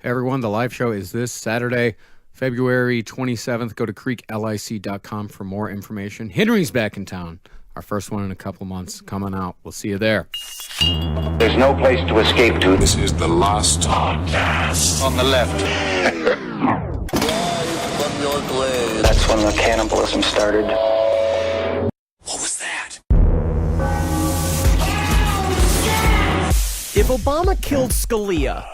Hey everyone, the live show is this Saturday, February 27th. Go to creeklic.com for more information. Henry's back in town. Our first one in a couple months coming out. We'll see you there. There's no place to escape to. This is the last podcast. On the left. That's when the cannibalism started. What was that? If Obama killed Scalia,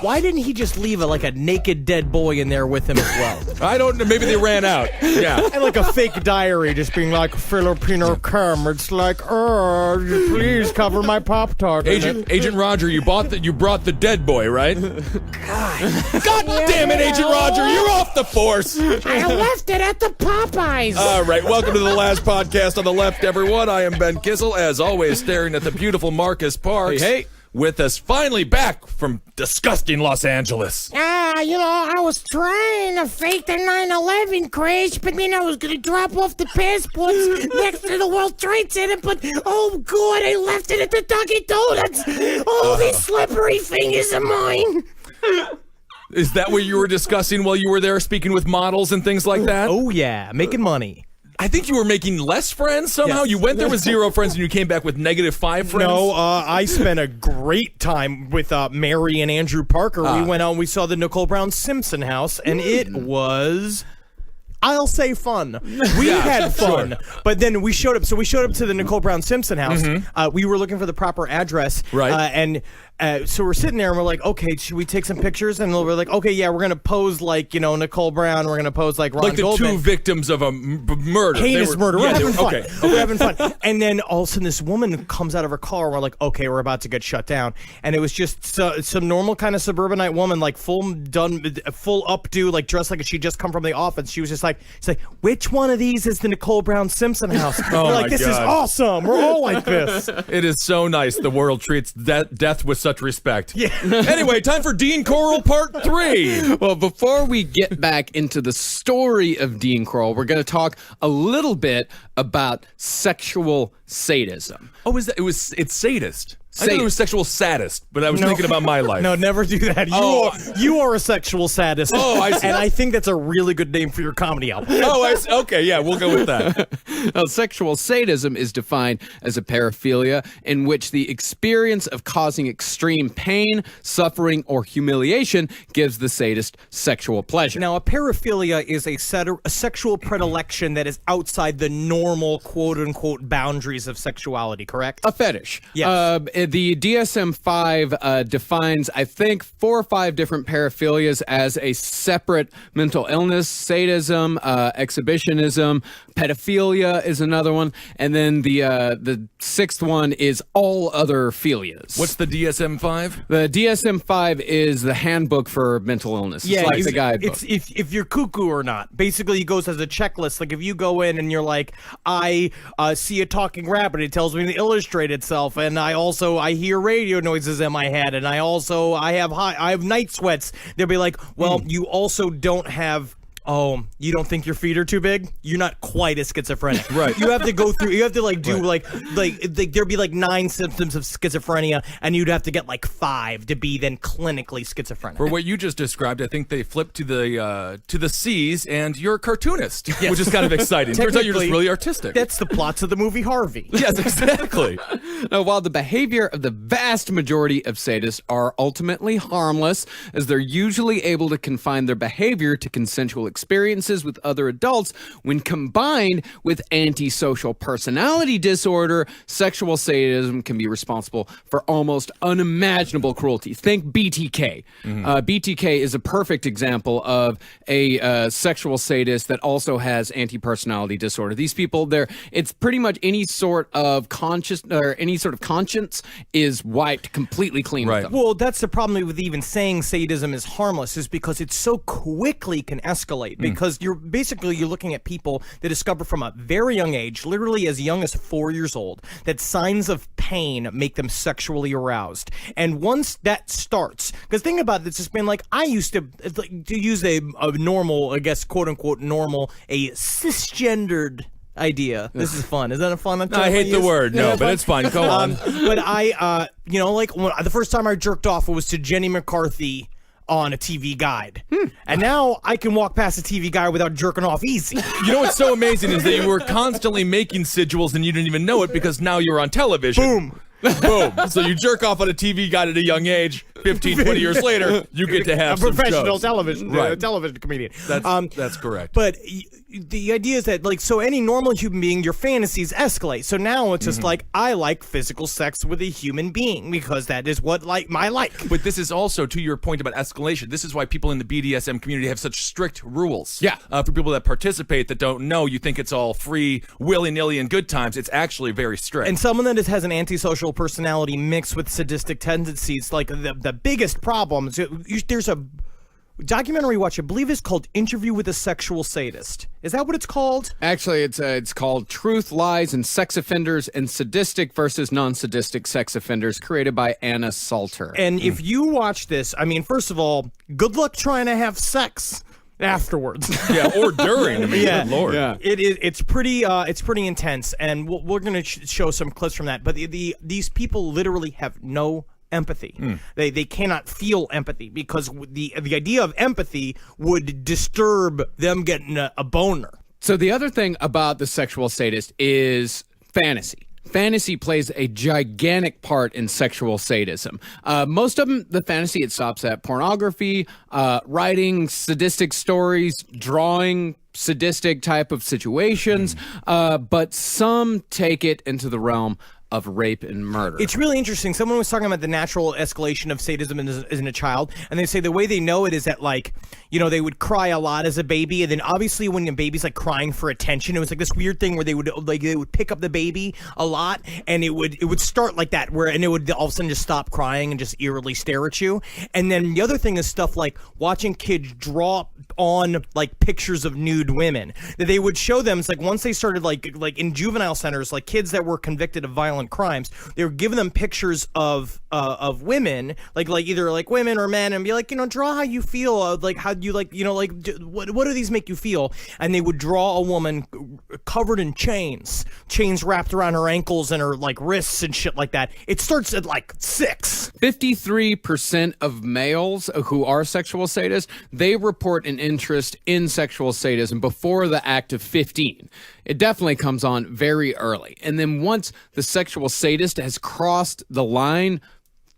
why didn't he just leave a naked dead boy in there with him as well? I don't know. Maybe they ran out. Yeah. And like a fake diary just being like, Filipino cum. It's like, please cover my Pop-Tart. Agent Roger, you brought the dead boy, right? God damn it, Agent Roger, you're off the force. I left it at the Popeyes. All right, welcome to the last podcast on the left, everyone. I am Ben Kissel, as always, staring at the beautiful Marcus Parks. Hey. With us finally back from disgusting Los Angeles. I was trying to fake the 9/11 crash, but then I was going to drop off the passports next to the World Trade Center, but oh God, I left it at the Dunkin' Donuts. Oh, these slippery fingers of mine. Is that what you were discussing while you were there speaking with models and things like that? Oh yeah, making money. I think you were making less friends somehow. Yes. You went there with 0 friends and you came back with -5 friends. No, I spent a great time with Mary and Andrew Parker. We went out and we saw the Nicole Brown Simpson house, and it was, I'll say, fun. We had fun. Sure. But then we showed up. So we showed up to the Nicole Brown Simpson house. We were looking for the proper address. Right. So we're sitting there and we're like, okay, should we take some pictures? And we're like, okay, yeah, we're going to pose like, Nicole Brown. We're going to pose like Ron like the Goldman. 2 victims of a murder. Heinous murder. We're having fun. Okay. We're having fun. And then all of a sudden this woman comes out of her car. And we're like, okay, we're about to get shut down. And it was just some normal kind of suburbanite woman, like full updo, like dressed like she just come from the office. She was just like, she's like, which one of these is the Nicole Brown Simpson house? Oh we're like, this is God. awesome. We're all like this. It is so nice the world treats death with such respect. Yeah. Anyway, time for Dean Coral Part 3. Well, before we get back into the story of Dean Kroll, we're going to talk a little bit about sexual sadism. Oh, it's sadist. I thought it was sexual sadist, but I was thinking about my life. No, never do that. You are a sexual sadist. Oh, I see. And I think that's a really good name for your comedy album. Oh, I see. Okay, yeah, we'll go with that. Now, sexual sadism is defined as a paraphilia in which the experience of causing extreme pain, suffering, or humiliation gives the sadist sexual pleasure. Now, a paraphilia is a sexual predilection that is outside the normal quote-unquote boundaries of sexuality, correct? A fetish. Yes. The DSM-5 defines, I think, 4 or 5 different paraphilias as a separate mental illness: sadism, exhibitionism, pedophilia is another one, and then the 6th one is all other philias. What's the DSM-5? The DSM-5 is the handbook for mental illness. Yeah, it's like the guidebook. It's if you're cuckoo or not. Basically, it goes as a checklist. Like if you go in and you're like, I see a talking rabbit, it tells me to illustrate itself, and I hear radio noises in my head, and I have night sweats. They'll be like, well, you also don't have. Oh, you don't think your feet are too big? You're not quite as schizophrenic. Right. You have to go through, you have to do like there'd be like 9 symptoms of schizophrenia, and you'd have to get like 5 to be then clinically schizophrenic. For what you just described, I think they flipped to the C's, and you're a cartoonist, which is kind of exciting. Turns out you're just really artistic. That's the plots of the movie Harvey. Yes, exactly. Now, while the behavior of the vast majority of sadists are ultimately harmless, as they're usually able to confine their behavior to consensual experiences with other adults, when combined with antisocial personality disorder, sexual sadism can be responsible for almost unimaginable cruelty. Think BTK. BTK is a perfect example of a sexual sadist that also has anti-personality disorder. These people, it's pretty much any sort of conscience is wiped completely clean with them. Well, that's the problem with even saying sadism is harmless, is because it so quickly can escalate. Because you're looking at people that discover from a very young age, literally as young as 4 years old, that signs of pain make them sexually aroused. And once that starts, because think about it, it's just been like, I used to use a normal, I guess, quote unquote normal, a cisgendered idea. This is fun. Is that a fun? I hate the word. No, but it's fine. Go on. But I, the first time I jerked off, it was to Jenny McCarthy. on a TV guide. And now I can walk past a TV guide without jerking off easy. You know what's so amazing is that you were constantly making sigils and you didn't even know it because now you're on television. Boom. Boom. So you jerk off on a TV guide at a young age. 15, 20 years later, you get to have a professional some shows. television television comedian. That's correct. But the idea is that, like, so any normal human being, your fantasies escalate. So now it's just like, I like physical sex with a human being because that is what my like. But this is also, to your point about escalation, this is why people in the BDSM community have such strict rules. Yeah. For people that participate that don't know, you think it's all free, willy-nilly, and good times. It's actually very strict. And someone that has an antisocial personality mixed with sadistic tendencies, like the biggest problem is there's a documentary watch, I believe it's called Interview with a Sexual Sadist. Is that what it's called? Actually, it's called Truth, Lies, and Sex Offenders and Sadistic versus Non-Sadistic Sex Offenders, created by Anna Salter. And if you watch this, I mean, first of all, good luck trying to have sex afterwards. Yeah, or during. I mean, good Lord. Yeah. It's pretty intense, and we're going to show some clips from that. But these people literally have no empathy. They cannot feel empathy because the idea of empathy would disturb them getting a boner. So the other thing about the sexual sadist is fantasy. Fantasy plays a gigantic part in sexual sadism. Most of them, the fantasy, it stops at pornography, writing sadistic stories, drawing sadistic type of situations, but some take it into the realm of rape and murder. It's really interesting. Someone was talking about the natural escalation of sadism in a child, and they say the way they know it is that, like, you know, they would cry a lot as a baby, and then obviously when a baby's like crying for attention, it was like this weird thing where they would pick up the baby a lot, and it would start like that, and it would all of a sudden just stop crying and just eerily stare at you. And then the other thing is stuff like watching kids draw on like pictures of nude women that they would show them. It's like once they started like in juvenile centers, like kids that were convicted of violent crimes, they were giving them pictures of women, like either like women or men, and be like, you know, draw how you feel, like how you like, you know, like what do these make you feel? And they would draw a woman covered in chains wrapped around her ankles and her like wrists and shit like that. It starts at like 6. 53% of males who are sexual sadists, they report an interest in sexual sadism before the act of 15. It definitely comes on very early. And then once the sexual sadist has crossed the line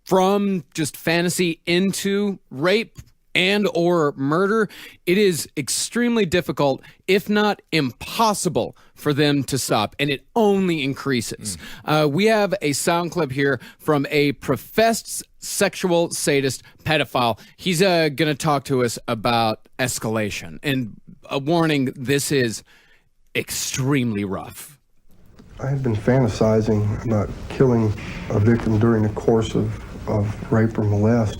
from just fantasy into rape and or murder, it is extremely difficult, if not impossible, for them to stop, and it only increases. We have a sound clip here from a professed sexual sadist pedophile. He's going to talk to us about escalation, and a warning, this is extremely rough. I had been fantasizing about killing a victim during the course of rape or molest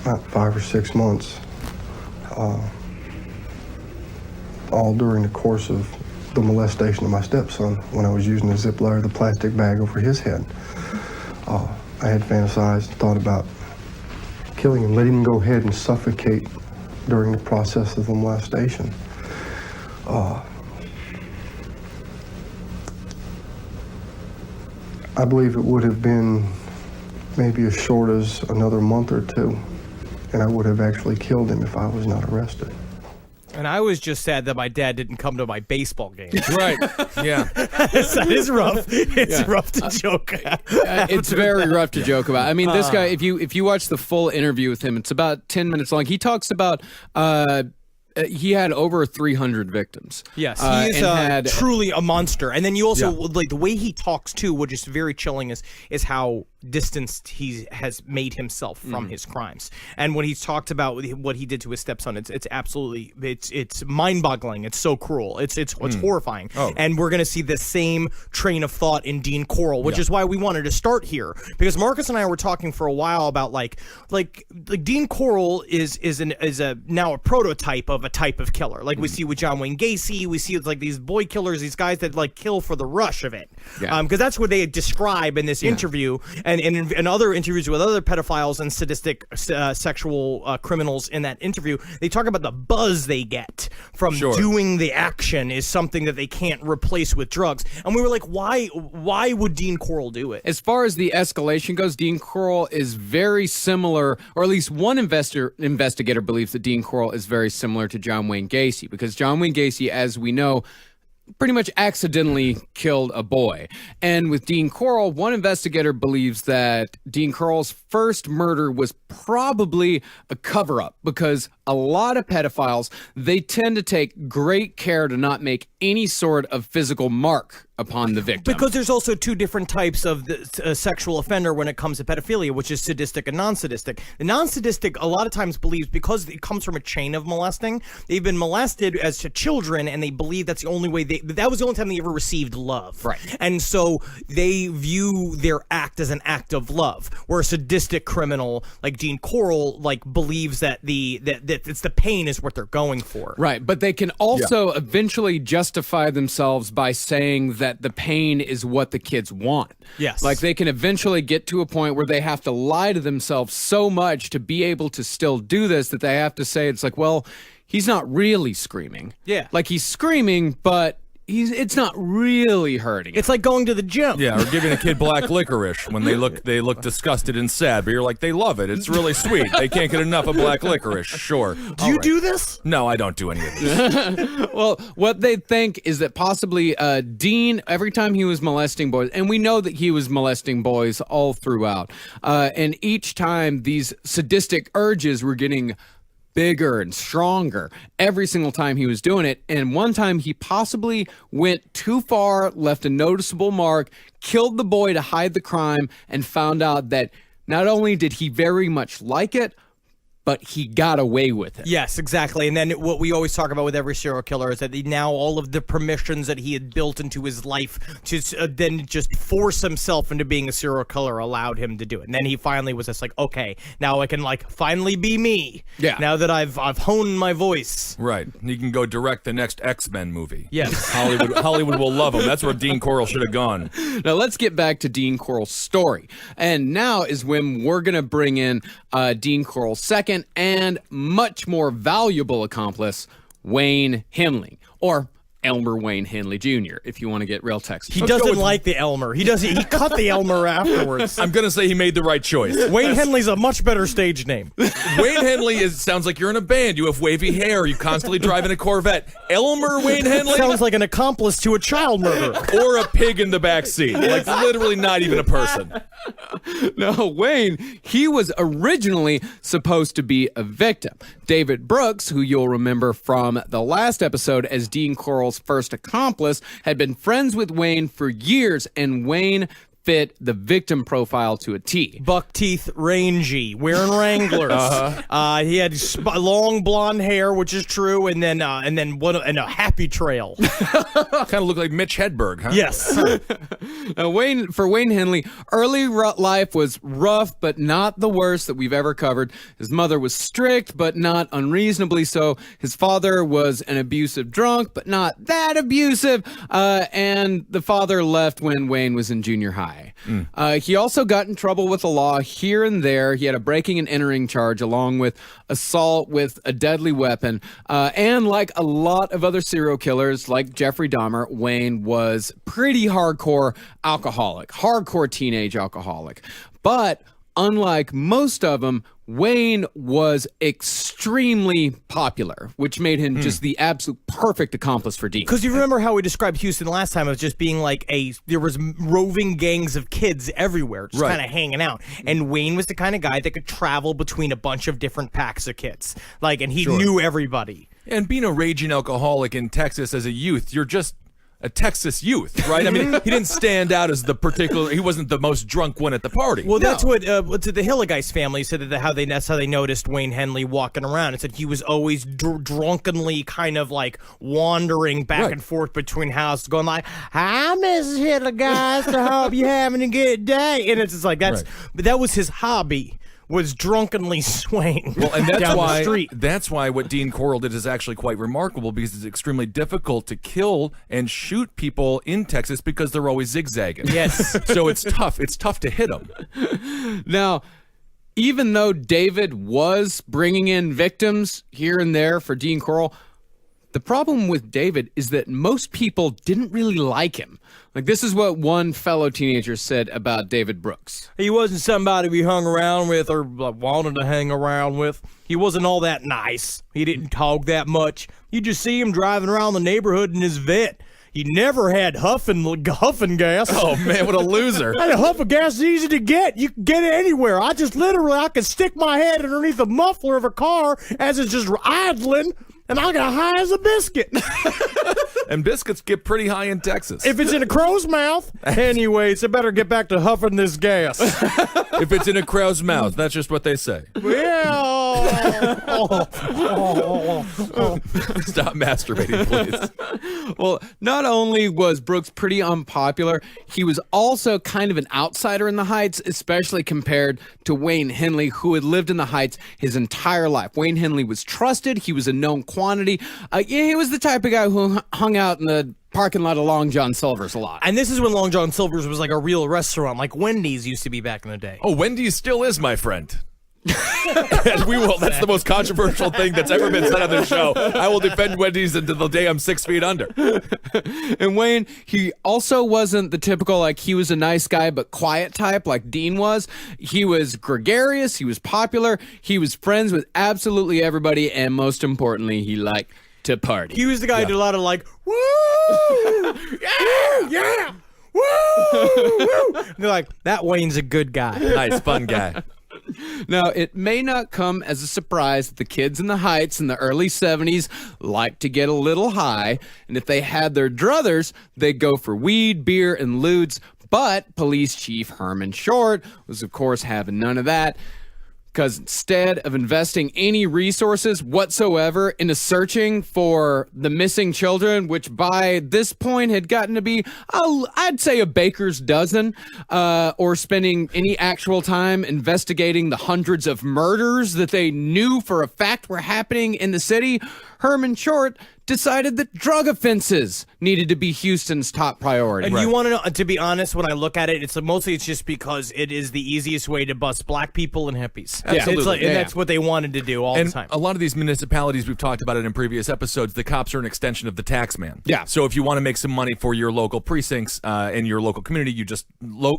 about 5 or 6 months, all during the course of the molestation of my stepson when I was using the Ziploc, the plastic bag over his head. I had fantasized, thought about killing him, letting him go ahead and suffocate during the process of the molestation. I believe it would have been maybe as short as another month or two, and I would have actually killed him if I was not arrested. And I was just sad that my dad didn't come to my baseball game. Right. Yeah. That is rough. It's rough to joke. It's very rough to joke about. I mean, this guy, if you watch the full interview with him, it's about 10 minutes long. He talks about he had over 300 victims. Yes, he is truly a monster. And then you also, like, the way he talks too, which is very chilling, is how distanced he has made himself from his crimes. And when he's talked about what he did to his stepson, it's absolutely, it's mind-boggling. It's so cruel. It's horrifying. Oh. And we're gonna see the same train of thought in Dean Corll, which is why we wanted to start here, because Marcus and I were talking for a while about like Dean Corll is now a prototype of a type of killer. Like we see with John Wayne Gacy, we see with like these boy killers, these guys that like kill for the rush of it. Because that's what they describe in this interview. and in other interviews with other pedophiles and sadistic sexual criminals in that interview, they talk about the buzz they get from doing the action is something that they can't replace with drugs. And we were like, why would Dean Corll do it? As far as the escalation goes, Dean Corll is very similar, or at least one investigator believes that Dean Corll is very similar to John Wayne Gacy, because John Wayne Gacy, as we know, pretty much accidentally killed a boy. And with Dean Corll, one investigator believes that Dean Corll's first murder was probably a cover-up, because a lot of pedophiles, they tend to take great care to not make any sort of physical mark upon the victim. Because there's also two different types of the sexual offender when it comes to pedophilia, which is sadistic and non-sadistic. The non-sadistic a lot of times believes, because it comes from a chain of molesting, they've been molested as children, and they believe that's the only way that was the only time they ever received love. Right. And so they view their act as an act of love, where a sadistic criminal like Dean Corll believes that that it's the pain is what they're going for. Right, but they can also eventually justify themselves by saying that the pain is what the kids want. Yes. Like, they can eventually get to a point where they have to lie to themselves so much to be able to still do this that they have to say, it's like, well, he's not really screaming. Yeah. Like, he's screaming, but it's not really hurting. It's like going to the gym. Yeah, or giving a kid black licorice when they look disgusted and sad, but you're like, they love it. It's really sweet. They can't get enough of black licorice. Sure. Do you do this? No, I don't do any of this. Well, what they think is that possibly Dean, every time he was molesting boys, and we know that he was molesting boys all throughout, and each time these sadistic urges were getting bigger and stronger every single time he was doing it. And one time he possibly went too far, left a noticeable mark, killed the boy to hide the crime, and found out that not only did he very much like it, but he got away with it. Yes, exactly. And then what we always talk about with every serial killer is that now all of the permissions that he had built into his life to then just force himself into being a serial killer allowed him to do it. And then he finally was just like, okay, now I can finally be me. Yeah. Now that I've honed my voice. Right. He can go direct the next X-Men movie. Yes. Hollywood will love him. That's where Dean Corll should have gone. Now let's get back to Dean Corll's story. And now is when we're going to bring in Dean Corll's second and much more valuable accomplice, Wayne Henley, or Elmer Wayne Henley Jr., if you want to get real Texas. He doesn't like the Elmer. He cut the Elmer afterwards. I'm going to say he made the right choice. Wayne Henley's a much better stage name. Wayne Henley sounds like you're in a band. You have wavy hair. You constantly drive in a Corvette. Elmer Wayne Henley? Sounds like an accomplice to a child murderer. Or a pig in the back seat. Like, literally not even a person. No, Wayne, he was originally supposed to be a victim. David Brooks, who you'll remember from the last episode as Dean Corll's first accomplice, had been friends with Wayne for years, and Wayne fit the victim profile to a T. Buck teeth, rangy, wearing Wranglers. He had long blonde hair, which is true, and then a happy trail. Kind of looked like Mitch Hedberg, huh? Yes. For Wayne Henley, early life was rough, but not the worst that we've ever covered. His mother was strict, but not unreasonably so. His father was an abusive drunk, but not that abusive. And the father left when Wayne was in junior high. He also got in trouble with the law here and there. He had a breaking and entering charge along with assault with a deadly weapon. And like a lot of other serial killers, like Jeffrey Dahmer, Wayne was pretty hardcore alcoholic, hardcore teenage alcoholic. But unlike most of them, Wayne was extremely popular, which made him just the absolute perfect accomplice for Dean. Because you remember how we described Houston last time as just being like there was roving gangs of kids everywhere, just kind of hanging out. And Wayne was the kind of guy that could travel between a bunch of different packs of kids. And he knew everybody. And being a raging alcoholic in Texas as a youth, you're just a Texas youth, right? I mean, he didn't stand out as he wasn't the most drunk one at the party. Well, that's what the Hilligeist family said that's how they noticed Wayne Henley walking around. It said he was always drunkenly kind of wandering back and forth between houses, going like, "Hi, Mrs. Hilligeist, I hope you're having a good day." And it's just like but that was his hobby. was drunkenly swaying Well, and that's down why the street. that's why what Dean Corll did is actually quite remarkable, because it's extremely difficult to kill and shoot people in Texas because they're always zigzagging. Yes. So it's tough. It's tough to hit them. Now, even though David was bringing in victims here and there for Dean Corll, the problem with David is that most people didn't really like him. Like, this is what one fellow teenager said about David Brooks. He wasn't somebody we hung around with or wanted to hang around with. He wasn't all that nice. He didn't talk that much. You just see him driving around the neighborhood in his vet. He never had huffing gas. Oh man, what a loser! And a huff of gas is easy to get. You can get it anywhere. I can stick my head underneath the muffler of a car as it's just idling, and I got high as a biscuit. And biscuits get pretty high in Texas. If it's in a crow's mouth, anyways, I better get back to huffing this gas. If it's in a crow's mouth, that's just what they say. Well, Stop masturbating, please. Well, not only was Brooks pretty unpopular, he was also kind of an outsider in the Heights, especially compared to Wayne Henley, who had lived in the Heights his entire life. Wayne Henley was trusted. He was a known quantity. He was the type of guy who hung out in the parking lot of Long John Silver's a lot. and this is when Long John Silver's was like a real restaurant, like Wendy's used to be back in the day. Oh, Wendy's still is, my friend. And we will. That's the most controversial thing that's ever been said on this show. I will defend Wendy's until the day I'm 6 feet under. And Wayne, he also wasn't the typical, like, he was a nice guy but quiet type like Dean was. He was gregarious, he was popular, he was friends with absolutely everybody, and most importantly, he liked to party. He was the guy who did a lot of like, woo, yeah, woo, woo. And they're like, that Wayne's a good guy. Nice, fun guy. Now, it may not come as a surprise that the kids in the Heights in the early 70s liked to get a little high, and if they had their druthers, they'd go for weed, beer, and lewds. But Police Chief Herman Short was, of course, having none of that, because instead of investing any resources whatsoever into searching for the missing children, which by this point had gotten to be, I'd say, a baker's dozen, or spending any actual time investigating the hundreds of murders that they knew for a fact were happening in the city, Herman Short decided that drug offenses needed to be Houston's top priority. And you want to know, to be honest, when I look at it, it's just because it is the easiest way to bust black people and hippies. Absolutely. It's like, Yeah. and that's what they wanted to do all And the time. a lot of these municipalities, we've talked about it in previous episodes, the cops are an extension of the tax man. Yeah. So if you want to make some money for your local precincts and your local community, you just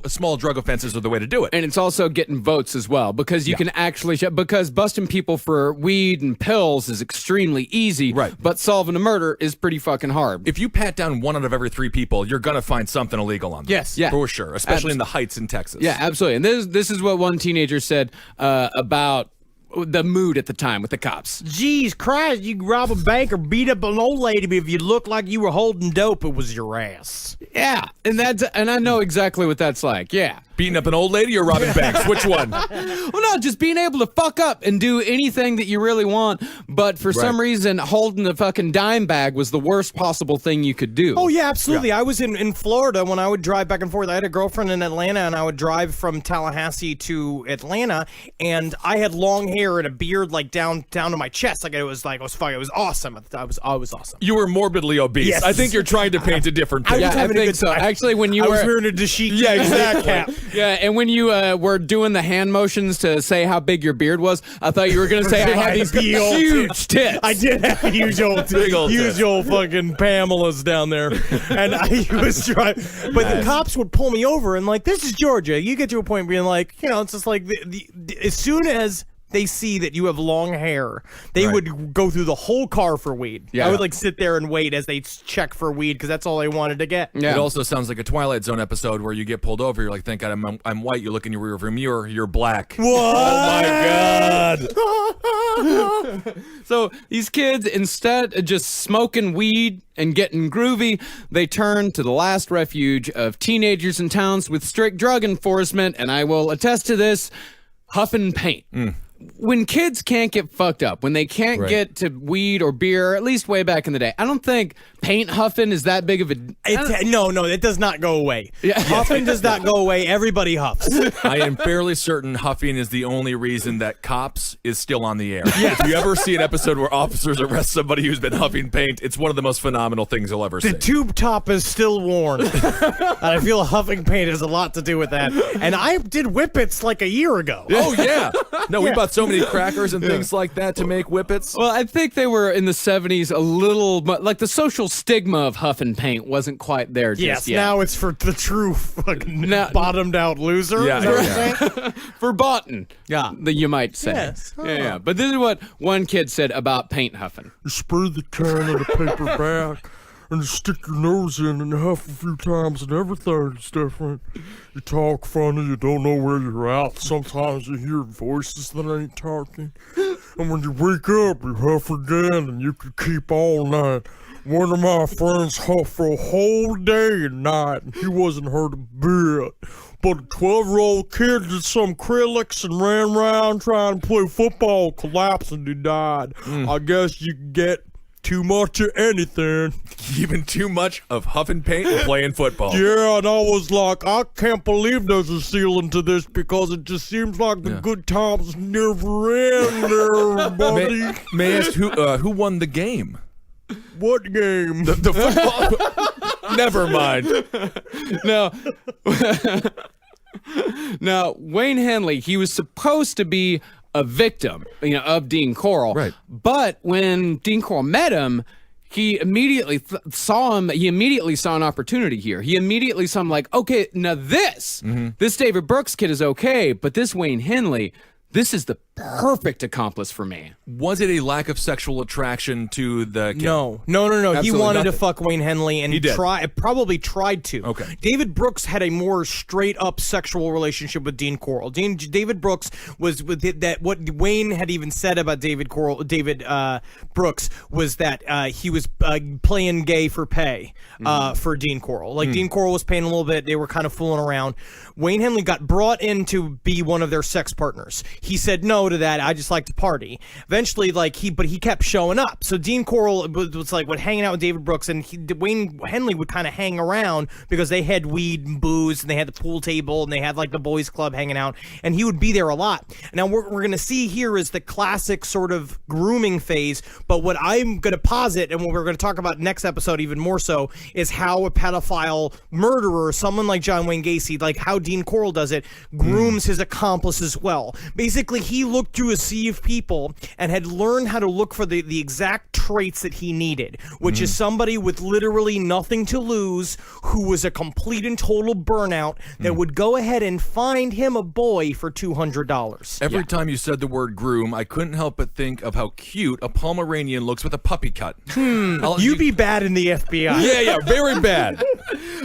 small drug offenses are the way to do it. And it's also getting votes as well, because you can actually, because busting people for weed and pills is extremely easy, Right. but solving a murder is pretty fucking hard. If you pat down 1 out of every 3 people, you're going to find something illegal on them. Yes. Yeah. For sure, especially in the Heights in Texas. Yeah, absolutely. And this is what one teenager said about the mood at the time with the cops. Jeez Christ, you could rob a bank or beat up an old lady, but if you looked like you were holding dope, it was your ass. Yeah, and I know exactly what that's like. Yeah. Beating up an old lady or robbing banks? Which one? Well, no, just being able to fuck up and do anything that you really want, but for some reason, holding the fucking dime bag was the worst possible thing you could do. Oh, yeah, absolutely. I was in Florida when I would drive back and forth. I had a girlfriend in Atlanta, and I would drive from Tallahassee to and I had long hair and a beard like down to my chest. Like, it was fucking, it was awesome. I was awesome. You were morbidly obese. Yes. I think you're trying to paint a different picture. Yeah, I having a think good so. time. Actually, when you I were was wearing a dashiki cap. Yeah, and when you were doing the hand motions to say how big your beard was, I thought you were going to say I had these Big old huge tits. I did have huge old Big old tits. fucking Pamelas down there, and I was driving. But the cops would pull me over and like, this is Georgia. You get to a point being like, it's just like as soon as they see that you have long hair, they would go through the whole car for weed. Yeah. I would like sit there and wait as they check for weed because that's all they wanted to get. Yeah. It also sounds like a Twilight Zone episode where you get pulled over. You're like, thank God I'm white. You look in your rearview mirror. You're black. What? Oh, my God. So these kids, instead of just smoking weed and getting groovy, they turn to the last refuge of teenagers in towns with strict drug enforcement, and I will attest to this, huffing paint. when kids can't get fucked up, when they can't Right. get to weed or beer, at least way back in the day, I don't think paint huffing is that big of a. No, it does not go away. Huffing does not go away. Everybody huffs. I am fairly certain huffing is the only reason that Cops is still on the air. If you ever see an episode where officers arrest somebody who's been huffing paint, it's one of the most phenomenal things you'll ever see. The tube top is still worn. And I feel huffing paint has a lot to do with that. And I did whippets like a year ago. Oh, yeah. No, we bought so many crackers and things like that to make whippets. Well, I think they were in the 70s a little, but like the social stigma of huffing paint wasn't quite there just Yes, yet. now it's for the true fucking Now- bottomed out loser. Yeah, Is that what you're saying? Verboten, Yeah. you might say. Yes. Yeah. But this is what one kid said about paint huffing. You spray the can in the paper bag and you stick your nose in and huff a few times and everything's different. You talk funny, you don't know where you're at. Sometimes you hear voices that ain't talking. And when you wake up, you huff again and you can keep all night. One of my friends huffed for a whole day and night and he wasn't hurt a bit. But a 12-year-old kid did some acrylics and ran around trying to play football, collapsed and he died. I guess you can get too much of anything. Even too much of huffing paint and playing football. Yeah, and I was like, I can't believe there's a ceiling to this because it just seems like the good times never end there, buddy. May I ask who won the game? What game? The football. Never mind. Now, Wayne Henley, he was supposed to be a victim, of Dean Corll. Right. But when Dean Corll met him, he immediately saw him. He immediately saw an opportunity here. He immediately saw him like, okay, now this David Brooks kid is okay, but this Wayne Henley, this is the perfect accomplice for me. Was it a lack of sexual attraction to the kid? No. He Absolutely wanted to nothing. fuck Wayne Henley, and He did. probably tried to. Okay. David Brooks had a more straight up sexual relationship with Dean Corll. David Brooks was with that. What Wayne had even said about David Brooks was that he was playing gay for pay for Dean Corll. Like Dean Corll was paying a little bit. They were kind of fooling around. Wayne Henley got brought in to be one of their sex partners. He said no to that. I just like to party. Eventually, but he kept showing up. So Dean Corll was like hanging out with David Brooks, and Wayne Henley would kind of hang around because they had weed and booze, and they had the pool table, and they had like the boys club hanging out, and he would be there a lot. Now what we're gonna see here is the classic sort of grooming phase. But what I'm gonna posit, and what we're gonna talk about next episode even more so, is how a pedophile murderer, someone like John Wayne Gacy, like how Dean Corll does it, grooms his accomplice as well. Basically, he looked through a sea of people and had learned how to look for the exact traits that he needed, which is somebody with literally nothing to lose, who was a complete and total burnout, that would go ahead and find him a boy for $200. Every time you said the word groom, I couldn't help but think of how cute a Pomeranian looks with a puppy cut. You'd be bad in the FBI. Yeah, very bad.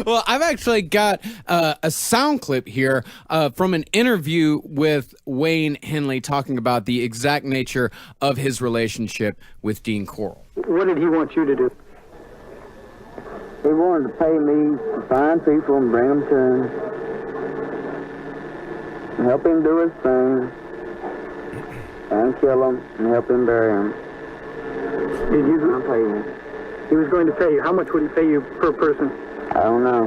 Well, I've actually got a sound clip here from an interview with Wayne Henley talking about the exact nature of his relationship with Dean Corll. What did he want you to do? He wanted to pay me to find people and bring them to him. And help him do his thing. And kill him and help him bury him. Did you? I'll pay you. He was going to pay you. How much would he pay you per person? I don't know.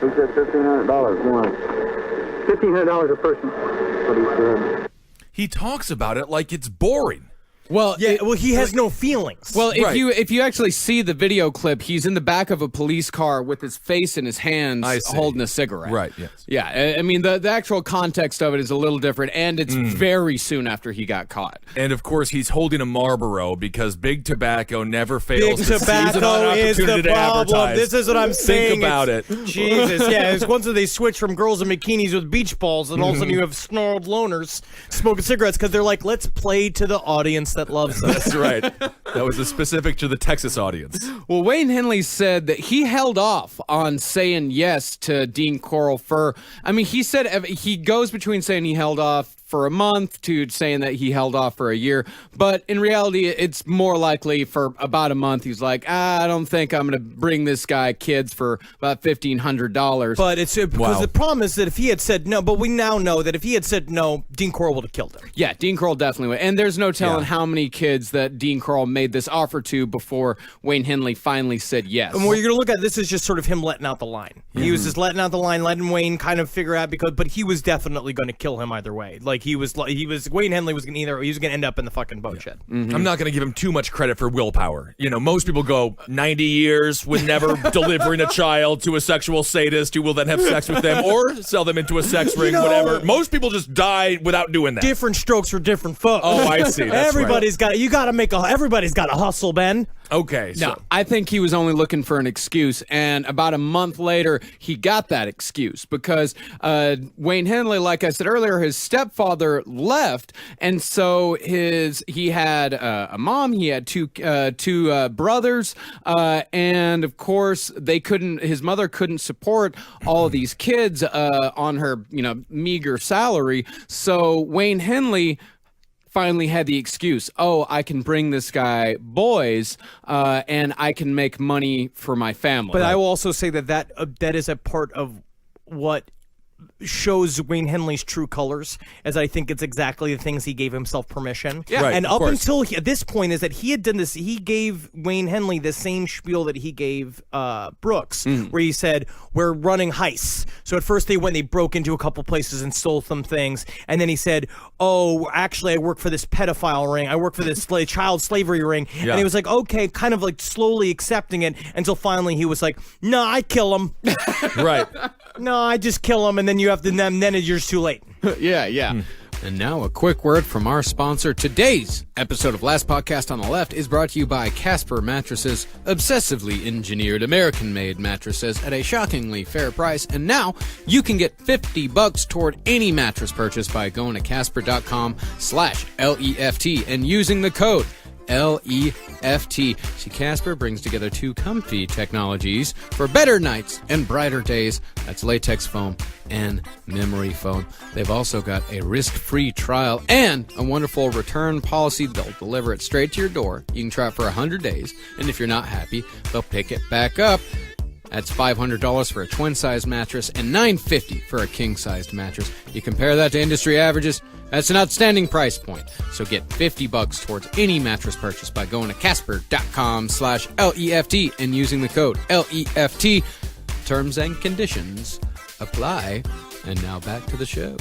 He said $1,500 once. $1,500 a person. That's what he said. He talks about it like it's boring. Well, Yeah, well, he has no feelings. Well, Right. if you actually see the video clip, he's in the back of a police car with his face in his hands, I see. holding a cigarette. Right, yes. Yeah, I mean the actual context of it is a little different, and it's very soon after he got caught. And of course, he's holding a Marlboro because Big Tobacco never Big fails to seize an tobacco is the opportunity to problem. advertise. This is what I'm saying. Think about it. Jesus, yeah. It's once they switch from girls in bikinis with beach balls, and all of a sudden you have snarled loners smoking cigarettes because they're like, let's play to the audience that loves us. That's right. That was specific to the Texas audience. Well, Wayne Henley said that he held off on saying yes to Dean Corll for, I mean, he said he goes between saying he held off for a month to saying that he held off for a year. But in reality, it's more likely for about a month. He's like, I don't think I'm going to bring this guy kids for about $1,500. But it's because the problem is that if he had said no, but we now know that if he had said no, Dean Corll would have killed him. Yeah, Dean Corll definitely would. And there's no telling how many kids that Dean Corll made this offer to before Wayne Henley finally said yes. And what you're going to look at, this is just sort of him letting out the line. He was just letting out the line, letting Wayne kind of figure out but he was definitely going to kill him either way. Like Wayne Henley was going to end up in the fucking boat shed. I'm not going to give him too much credit for willpower. You know, most people go 90 years with never delivering a child to a sexual sadist who will then have sex with them or sell them into a sex ring, whatever. Most people just die without doing that. Different strokes for different folks. Oh, I see. That's everybody's got everybody's got to hustle, Ben. Okay. So. No, I think he was only looking for an excuse, and about a month later, he got that excuse because Wayne Henley, like I said earlier, his stepfather left, and so he had a mom, he had two brothers, and of course his mother couldn't support all of these kids on her meager salary, so Wayne Henley finally had the excuse, I can bring this guy boys, and I can make money for my family. But I will also say that is a part of what shows Wayne Henley's true colors, as I think it's exactly the things he gave himself permission. Yeah, and up until at this point is that he had done this. He gave Wayne Henley the same spiel that he gave Brooks, where he said, "We're running heists." So at first they broke into a couple places and stole some things, and then he said, "Oh, actually, I work for this pedophile ring. I work for this child slavery ring." Yeah. And he was like, "Okay," kind of like slowly accepting it until finally he was like, "No, I kill him." Right. No, I just kill him, and then you have to. Then it's just too late. Yeah. And now a quick word from our sponsor. Today's episode of Last Podcast on the Left is brought to you by Casper Mattresses, obsessively engineered American-made mattresses at a shockingly fair price. And now you can get $50 toward any mattress purchase by going to Casper.com/LEFT and using the code LEFT. See, Casper brings together two comfy technologies for better nights and brighter days. That's latex foam and memory foam. They've also got a risk-free trial and a wonderful return policy. They'll deliver it straight to your door. You can try it for 100 days, and if you're not happy, they'll pick it back up. That's $500 for a twin-size mattress and $950 for a king-sized mattress. You compare that to industry averages, that's an outstanding price point. So get $50 towards any mattress purchase by going to Casper.com/LEFT and using the code LEFT. Terms and conditions apply. And now back to the show.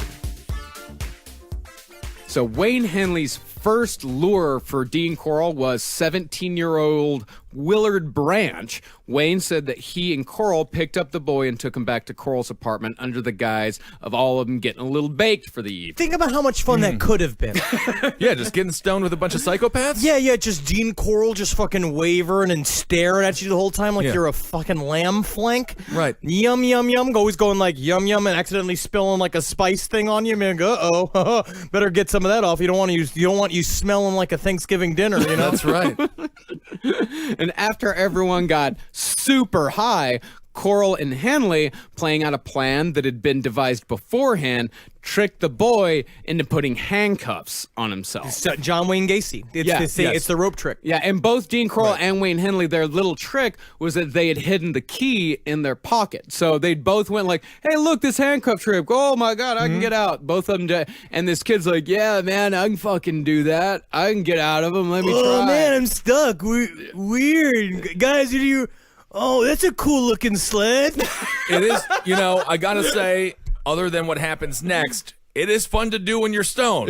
So Wayne Henley's first lure for Dean Corll was 17-year-old Willard Branch. Wayne said that he and Corll picked up the boy and took him back to Corll's apartment under the guise of all of them getting a little baked for the evening. Think about how much fun that could have been. Yeah, just getting stoned with a bunch of psychopaths? Yeah, just Dean Corll just fucking wavering and staring at you the whole time like you're a fucking lamb flank. Right. Yum, yum, yum. Always going like yum, yum, and accidentally spilling like a spice thing on you. Man, uh-oh. Better get some of that off. You don't want you smelling like a Thanksgiving dinner, you know? That's right. And after everyone got super high, Corll and Henley, playing out a plan that had been devised beforehand, tricked the boy into putting handcuffs on himself. It's John Wayne Gacy. It's the rope trick. Yeah, and both Dean Corll and Wayne Henley, their little trick was that they had hidden the key in their pocket. So they both went like, hey, look, this handcuff trick. Oh, my God, I can get out. Both of them did. And this kid's like, yeah, man, I can fucking do that. I can get out of them. Let me try. Oh, man, I'm stuck. Weird. Guys, oh, that's a cool looking sled. It is, I gotta say, other than what happens next, it is fun to do when you're stoned.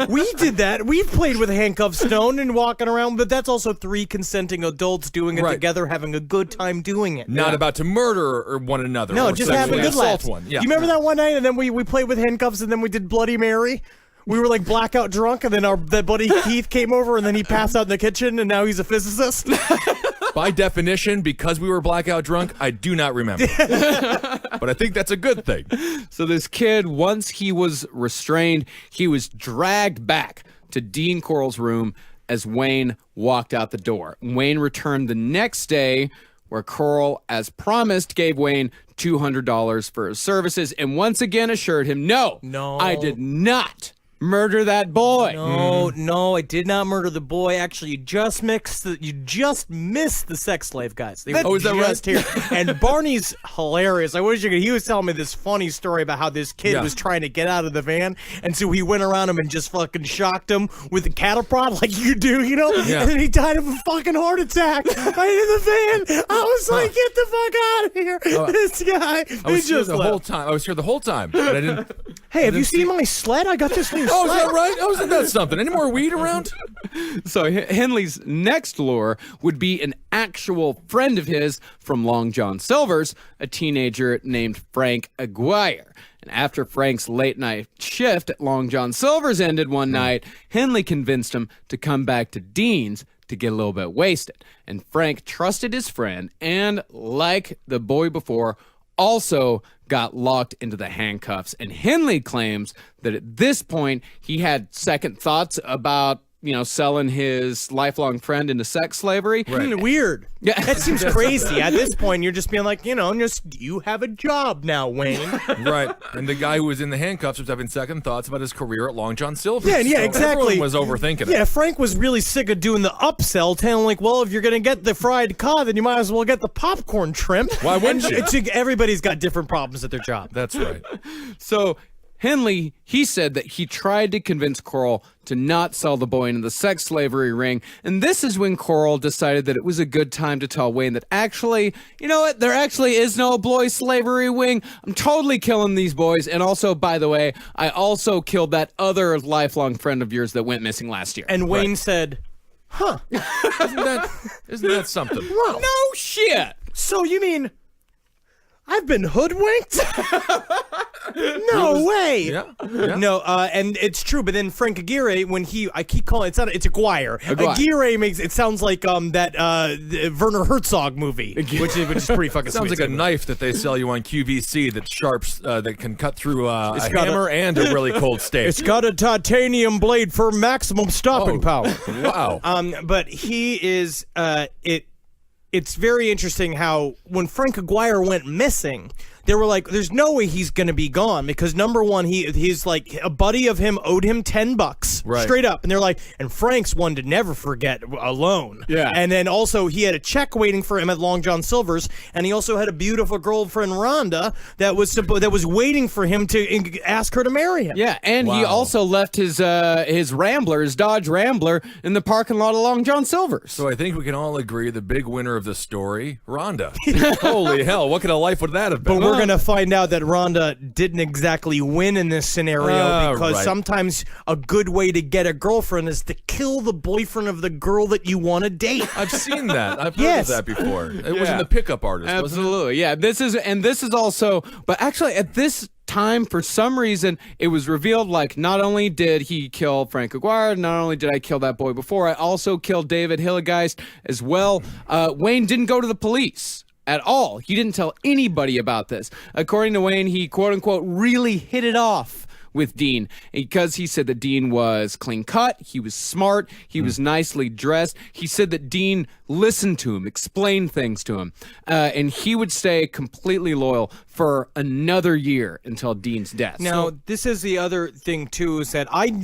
We did that. We've played with handcuffs stoned and walking around, but that's also three consenting adults doing it together, having a good time doing it. Not about to murder one another. No, or just having a good laugh. One. Yeah. You remember that one night, and then we played with handcuffs, and then we did Bloody Mary? We were like blackout drunk, and then that buddy Keith came over, and then he passed out in the kitchen, and now he's a physicist. By definition, because we were blackout drunk, I do not remember. But I think that's a good thing. So this kid, once he was restrained, he was dragged back to Dean Corll's room as Wayne walked out the door. Wayne returned the next day, where Corll, as promised, gave Wayne $200 for his services and once again assured him, no, I did not murder that boy. No, I did not murder the boy. Actually, you just missed the sex slave guys. They were is that just right? here. And Barney's hilarious. I wish you could. He was telling me this funny story about how this kid was trying to get out of the van, and so he went around him and just fucking shocked him with a cattle prod like you do, you know? Yeah. And then he died of a fucking heart attack right in the van. I was like, get the fuck out of here. This guy. I was here the whole time. I was here the whole time. But I didn't. Hey, have you seen my sled? I got this new sled. Oh, is that right? Oh, isn't that something? Any more weed around? So Henley's next lure would be an actual friend of his from Long John Silver's, a teenager named Frank Aguirre. And after Frank's late night shift at Long John Silver's ended one night, Henley convinced him to come back to Dean's to get a little bit wasted. And Frank trusted his friend and, like the boy before, also got locked into the handcuffs. And Henley claims that at this point he had second thoughts about, selling his lifelong friend into sex slavery. Weird. Yeah. That seems crazy. At this point, you're just being like, you have a job now, Wayne. Right. And the guy who was in the handcuffs was having second thoughts about his career at Long John Silver. Yeah, exactly. Everyone was overthinking it. Yeah, Frank was really sick of doing the upsell, telling like, well, if you're going to get the fried cod, then you might as well get the popcorn shrimp. Why wouldn't you? Everybody's got different problems at their job. That's right. So Henley, he said that he tried to convince Coral to not sell the boy into the sex slavery ring. And this is when Coral decided that it was a good time to tell Wayne that actually, you know what, there actually is no boy slavery ring. I'm totally killing these boys. And also, by the way, I also killed that other lifelong friend of yours that went missing last year. And Wayne said, huh. Isn't that something? Wow. No shit. So you mean I've been hoodwinked? No way. Yeah. No, and it's true. But then Frank Aguirre, I keep calling it's Aguirre. Aguirre makes it sounds like that Werner Herzog movie, which is pretty fucking. Sounds sweet like a knife that they sell you on QVC that sharps that can cut through a got hammer and a really cold steak. It's got a titanium blade for maximum stopping power. Wow. But he is It's very interesting how when Frank Aguirre went missing, they were like, there's no way he's going to be gone because number one, he's like a buddy of him owed him $10 right. straight up. And they're like, and Frank's one to never forget alone. Yeah. And then also he had a check waiting for him at Long John Silver's. And he also had a beautiful girlfriend, Rhonda, that was waiting for him to ask her to marry him. Yeah. And he also left his Rambler, his Dodge Rambler in the parking lot of Long John Silver's. So I think we can all agree the big winner of the story, Rhonda. Holy hell, what kind of life would that have been? But we're going to find out that Rhonda didn't exactly win in this scenario because sometimes a good way to get a girlfriend is to kill the boyfriend of the girl that you want to date. I've seen that. I've heard of that before. It was in the Pickup Artist, Absolutely. Yeah. This is also, but actually at this time, for some reason, it was revealed like not only did he kill Frank Aguirre, not only did I kill that boy before, I also killed David Hillegeist as well. Wayne didn't go to the police at all. He didn't tell anybody about this. According to Wayne, he quote unquote really hit it off with Dean because he said that Dean was clean cut, he was smart, he was nicely dressed. He said that Dean listened to him, explained things to him, and he would stay completely loyal for another year until Dean's death. Now, this is the other thing, too, is that on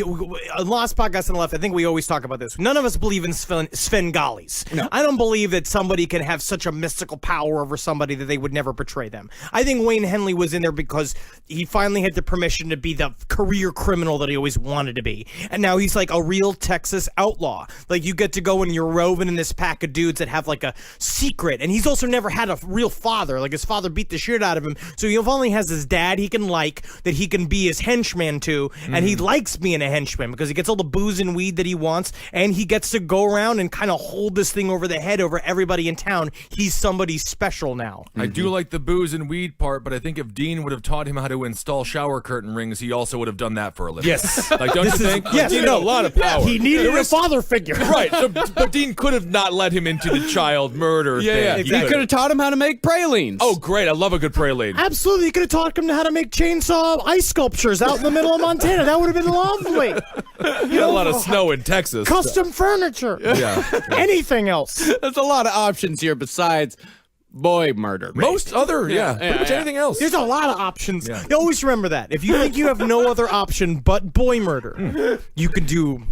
last podcast on the left, I think we always talk about this. None of us believe in Svengalis. No. I don't believe that somebody can have such a mystical power over somebody that they would never betray them. I think Wayne Henley was in there because he finally had the permission to be the career criminal that he always wanted to be. And now he's like a real Texas outlaw. Like, you get to go and you're roving in this pack of dudes that have like a secret. And he's also never had a real father. Like, his father beat the shit out of him. So he only has his dad he can like, that he can be his henchman to. And he likes being a henchman because he gets all the booze and weed that he wants. And he gets to go around and kind of hold this thing over the head over everybody in town. He's somebody special now. I do like the booze and weed part, but I think if Dean would have taught him how to install shower curtain rings, he also would have done that for a living. Yes. Like, don't you think? Yes, Dean had a lot of power. He needed a father figure. Right. So, but Dean could have not led him into the child murder thing. Yeah, exactly. He could have taught him how to make pralines. Oh, great. I love a good praline. Absolutely. He could have taught him how to make chainsaw ice sculptures out in the middle of Montana. That would have been lovely. You know, a lot of snow in Texas. Custom furniture. Yeah. Anything else. There's a lot of options here besides boy murder. rate. Most other, pretty much anything else. There's a lot of options. You always remember that. If you think you have no other option but boy murder, you can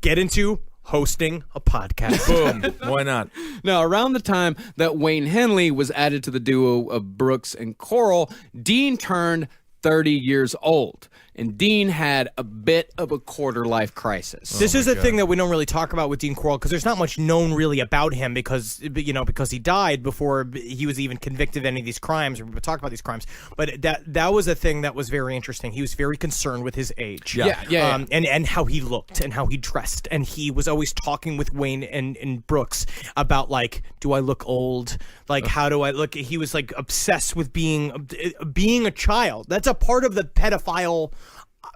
get into hosting a podcast. Boom. Why not? Now, around the time that Wayne Henley was added to the duo of Brooks and Coral, Dean turned 30 years old. And Dean had a bit of a quarter-life crisis. This is a thing that we don't really talk about with Dean Coral because there's not much known really about him because he died before he was even convicted of any of these crimes or talked about these crimes. But that was a thing that was very interesting. He was very concerned with his age. Yeah. And how he looked and how he dressed. And he was always talking with Wayne and Brooks about, like, do I look old? Like, how do I look? He was, like, obsessed with being a child. That's a part of the pedophile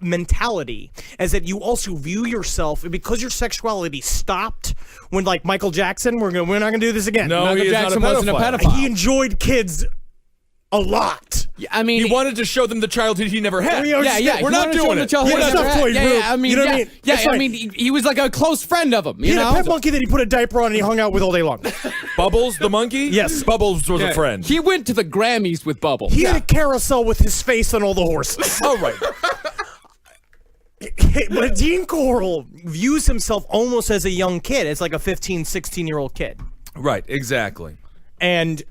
mentality, is that you also view yourself because your sexuality stopped when, like, Michael Jackson, we're not gonna do this again. No, Michael he is Jackson not a wasn't a pedophile. pedophile. He enjoyed kids a lot. Yeah, I mean, He wanted to show them the childhood he never had. Yeah, We're not doing it. Yeah, stuff toys, bro. I mean, You know what I mean? Yeah, It's I like- mean, he was like a close friend of him. He had a pet monkey that he put a diaper on and he hung out with all day long. Bubbles, the monkey? Yes. Bubbles was a friend. He went to the Grammys with Bubbles. He had a carousel with his face on all the horses. Oh, right. But Dean Coral views himself almost as a young kid. It's like a 15, 16-year-old kid. Right, exactly. And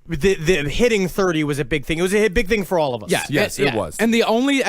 the hitting 30 was a big thing. It was a big thing for all of us. Yes, it was. And the only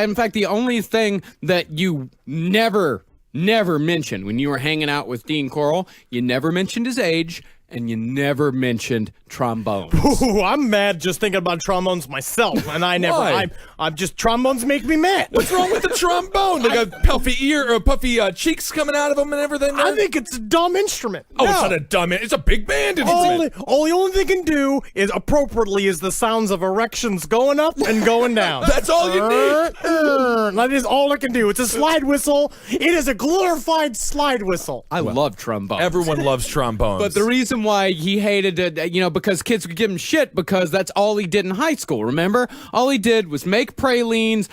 thing that you never mentioned when you were hanging out with Dean Coral, you never mentioned his age, and you never mentioned trombones. Ooh, I'm mad just thinking about trombones myself, and I never. Why? I'm just trombones make me mad. What's wrong with the trombone? They got puffy ear or puffy cheeks coming out of them and everything. I think it's a dumb instrument. Oh, No. it's not a dumb. It's a big band All instrument. the only thing can do is appropriately is the sounds of erections going up and going down. That's all you need. That is all it can do. It's a slide whistle. It is a glorified slide whistle. I love trombones. Everyone loves trombones. But the reason why he hated it, because kids would give him shit because that's all he did in high school, remember? All he did was make pralines,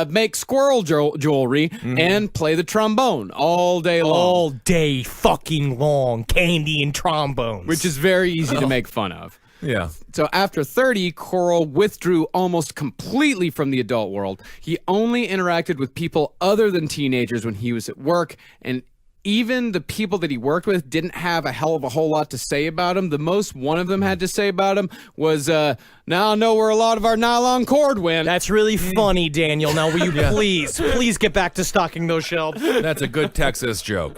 make squirrel jewelry, and play the trombone all day long. All day fucking long, candy and trombones. Which is very easy to make fun of. yeah. So after 30, Coral withdrew almost completely from the adult world. He only interacted with people other than teenagers when he was at work, and even the people that he worked with didn't have a hell of a whole lot to say about him. The most one of them had to say about him was, now I know where a lot of our nylon cord went. That's really funny, Daniel. Now, will you please get back to stocking those shelves? That's a good Texas joke.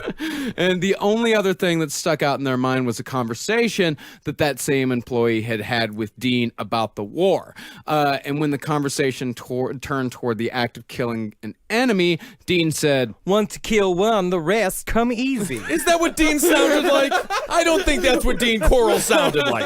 And the only other thing that stuck out in their mind was a conversation that same employee had with Dean about the war. And when the conversation turned toward the act of killing an enemy, Dean said, Want to kill one, the rest come easy. Is that what Dean sounded like? I don't think that's what Dean Coral sounded like.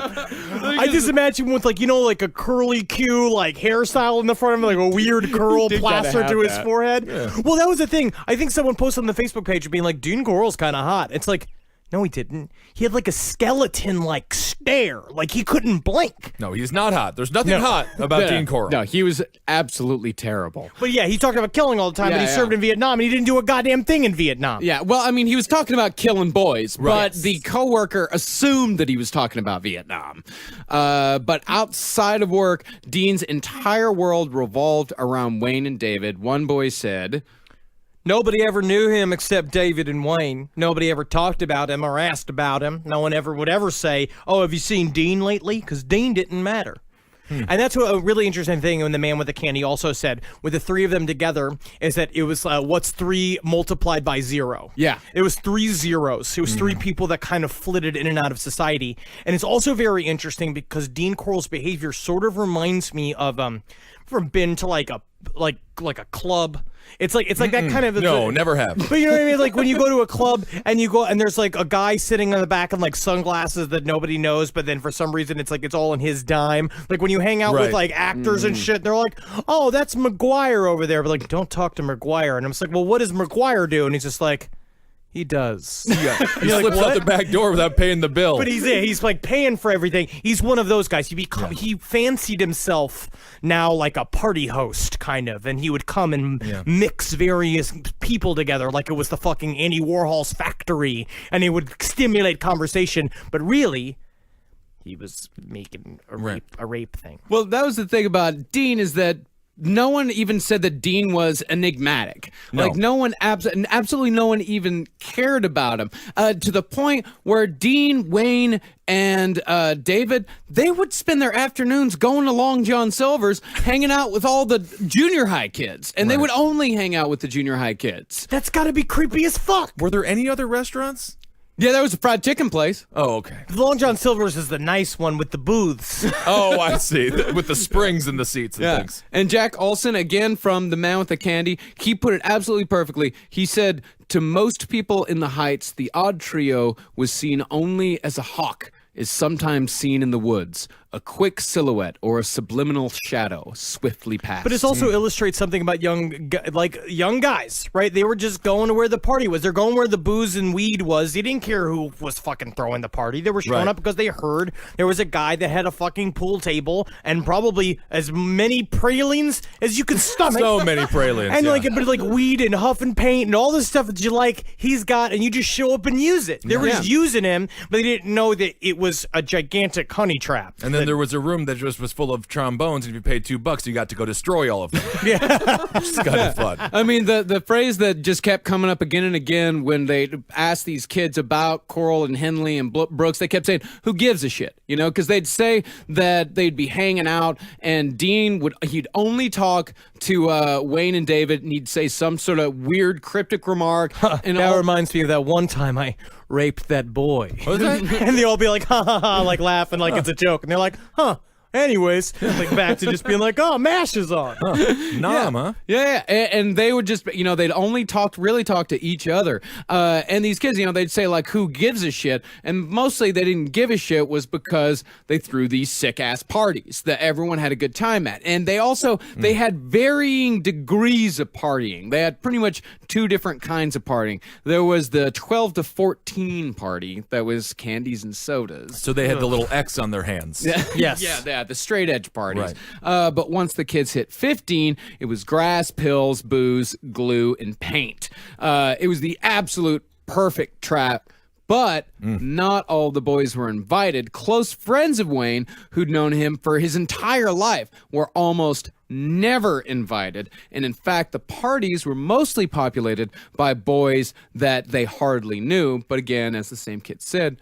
I just imagine with like a curly Q like hairstyle in the front of him, like a weird curl did kinda plastered have to his that. forehead. Well, that was the thing. I think someone posted on the Facebook page being like, Dean Coral's kind of hot. It's like, no, he didn't. He had like a skeleton-like stare. Like he couldn't blink. No, he's not hot. There's nothing hot about Dean Coral. No, he was absolutely terrible. But yeah, he talked about killing all the time, but he served in Vietnam, and he didn't do a goddamn thing in Vietnam. Yeah, well, I mean, he was talking about killing boys, but Yes. the coworker assumed that he was talking about Vietnam. But outside of work, Dean's entire world revolved around Wayne and David. One boy said, Nobody ever knew him except David and Wayne. Nobody ever talked about him or asked about him. No one ever would ever say, oh, have you seen Dean lately? Because Dean didn't matter. And that's a really interesting thing when the man with the candy also said, with the three of them together, is that it was what's 3 multiplied by 0. Yeah. It was 3 zeros. It was 3 people that kind of flitted in and out of society. And it's also very interesting because Dean Coral's behavior sort of reminds me of from been to like a club. It's like that kind of No, never have. But you know what I mean? Like when you go to a club and you go and there's like a guy sitting on the back in like sunglasses that nobody knows, but then for some reason it's like it's all in his dime. Like when you hang out with Right. like actors and shit, they're like, oh, that's McGuire over there. But like, don't talk to McGuire. And I'm just like, well, what does McGuire do? And he's just like, he does. Yeah. He You're like, slips out what? the back door without paying the bill. But he's like paying for everything. He's one of those guys. He fancied himself now like a party host kind of, and he would come and mix various people together like it was the fucking Andy Warhol's factory, and he would stimulate conversation. But really, he was making a Right. rape thing. Well, that was the thing about Dean, is that no one even said that Dean was enigmatic. No. Like, no one, absolutely no one even cared about him. To the point where Dean, Wayne, and David, they would spend their afternoons going to Long John Silver's, hanging out with all the junior high kids. And they would only hang out with the junior high kids. That's got to be creepy as fuck. Were there any other restaurants? Yeah, there was a fried chicken place. Oh, okay. Long John Silver's is the nice one with the booths. Oh, I see. With the springs in the seats and things. And Jack Olson, again from The Man with the Candy, he put it absolutely perfectly. He said, to most people in the Heights, the odd trio was seen only as a hawk is sometimes seen in the woods, a quick silhouette or a subliminal shadow swiftly past. But it also illustrates something about young guys, right? They were just going to where the party was. They're going where the booze and weed was. They didn't care who was fucking throwing the party. They were showing up because they heard there was a guy that had a fucking pool table and probably as many pralines as you could stomach. So many pralines. And yeah. but weed and huff and paint and all this stuff that you like, he's got, and you just show up and use it. They were just using him, but they didn't know that it was a gigantic honey trap. And then there was a room that just was full of trombones, and if you paid $2, you got to go destroy all of them. It's kind of fun. I mean, the phrase that just kept coming up again and again when they asked these kids about Coral and Henley and Brooks, they kept saying, who gives a shit? You know, because they'd say that they'd be hanging out, and Dean he'd only talk to Wayne and David, and he'd say some sort of weird cryptic remark. And That reminds me of that one time I raped that boy. What was that? And they all be like, ha ha ha, like laughing like it's a joke. And they're like, huh. Anyways, like back to just being like, oh, MASH is on. Nom, huh? Yeah, and they would just, they'd only really talk to each other. And these kids, they'd say, like, who gives a shit? And mostly they didn't give a shit was because they threw these sick-ass parties that everyone had a good time at. And they also, they had varying degrees of partying. They had pretty much two different kinds of partying. There was the 12 to 14 party that was candies and sodas. So they had the little X on their hands. Yes. Yeah, the straight edge parties. Right. But once the kids hit 15, it was grass, pills, booze, glue, and paint. It was the absolute perfect trap. But not all the boys were invited. Close friends of Wayne, who'd known him for his entire life, were almost never invited. And in fact, the parties were mostly populated by boys that they hardly knew. But again, as the same kid said,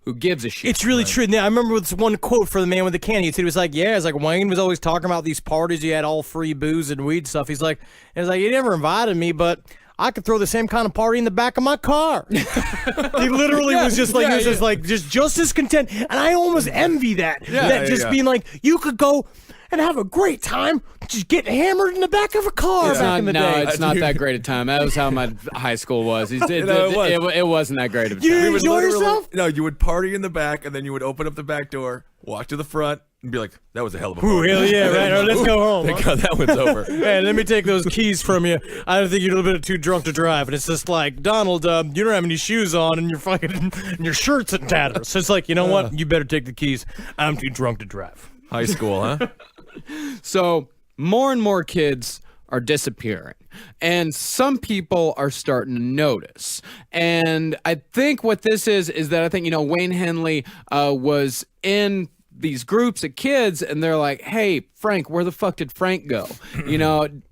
who gives a shit? It's really true. Now, I remember this one quote for The Man with the Candy. It was like, it's like Wayne was always talking about these parties. You had all free booze and weed stuff. He's like, you never invited me, but I could throw the same kind of party in the back of my car. He literally was just like, just as content. And I almost envy that. Being like, you could go and have a great time just getting hammered in the back of a car back in the day. It's not that great a time. That was how my high school was. It wasn't that great of a time. You didn't enjoy yourself? No, you would party in the back, and then you would open up the back door, walk to the front, and be like, that was a hell of a party. Ooh, hell yeah, right. All right, let's go home. Thank God that one's over. Hey, let me take those keys from you. I don't think you're a little bit too drunk to drive. And it's just like, Donald, you don't have any shoes on, and your shirt's in tatters. So it's like, you know what? You better take the keys. I'm too drunk to drive. High school, huh? So more and more kids are disappearing, and some people are starting to notice. And I think what this is that I think, Wayne Henley was in these groups of kids, and they're like, hey, Frank, where the fuck did Frank go?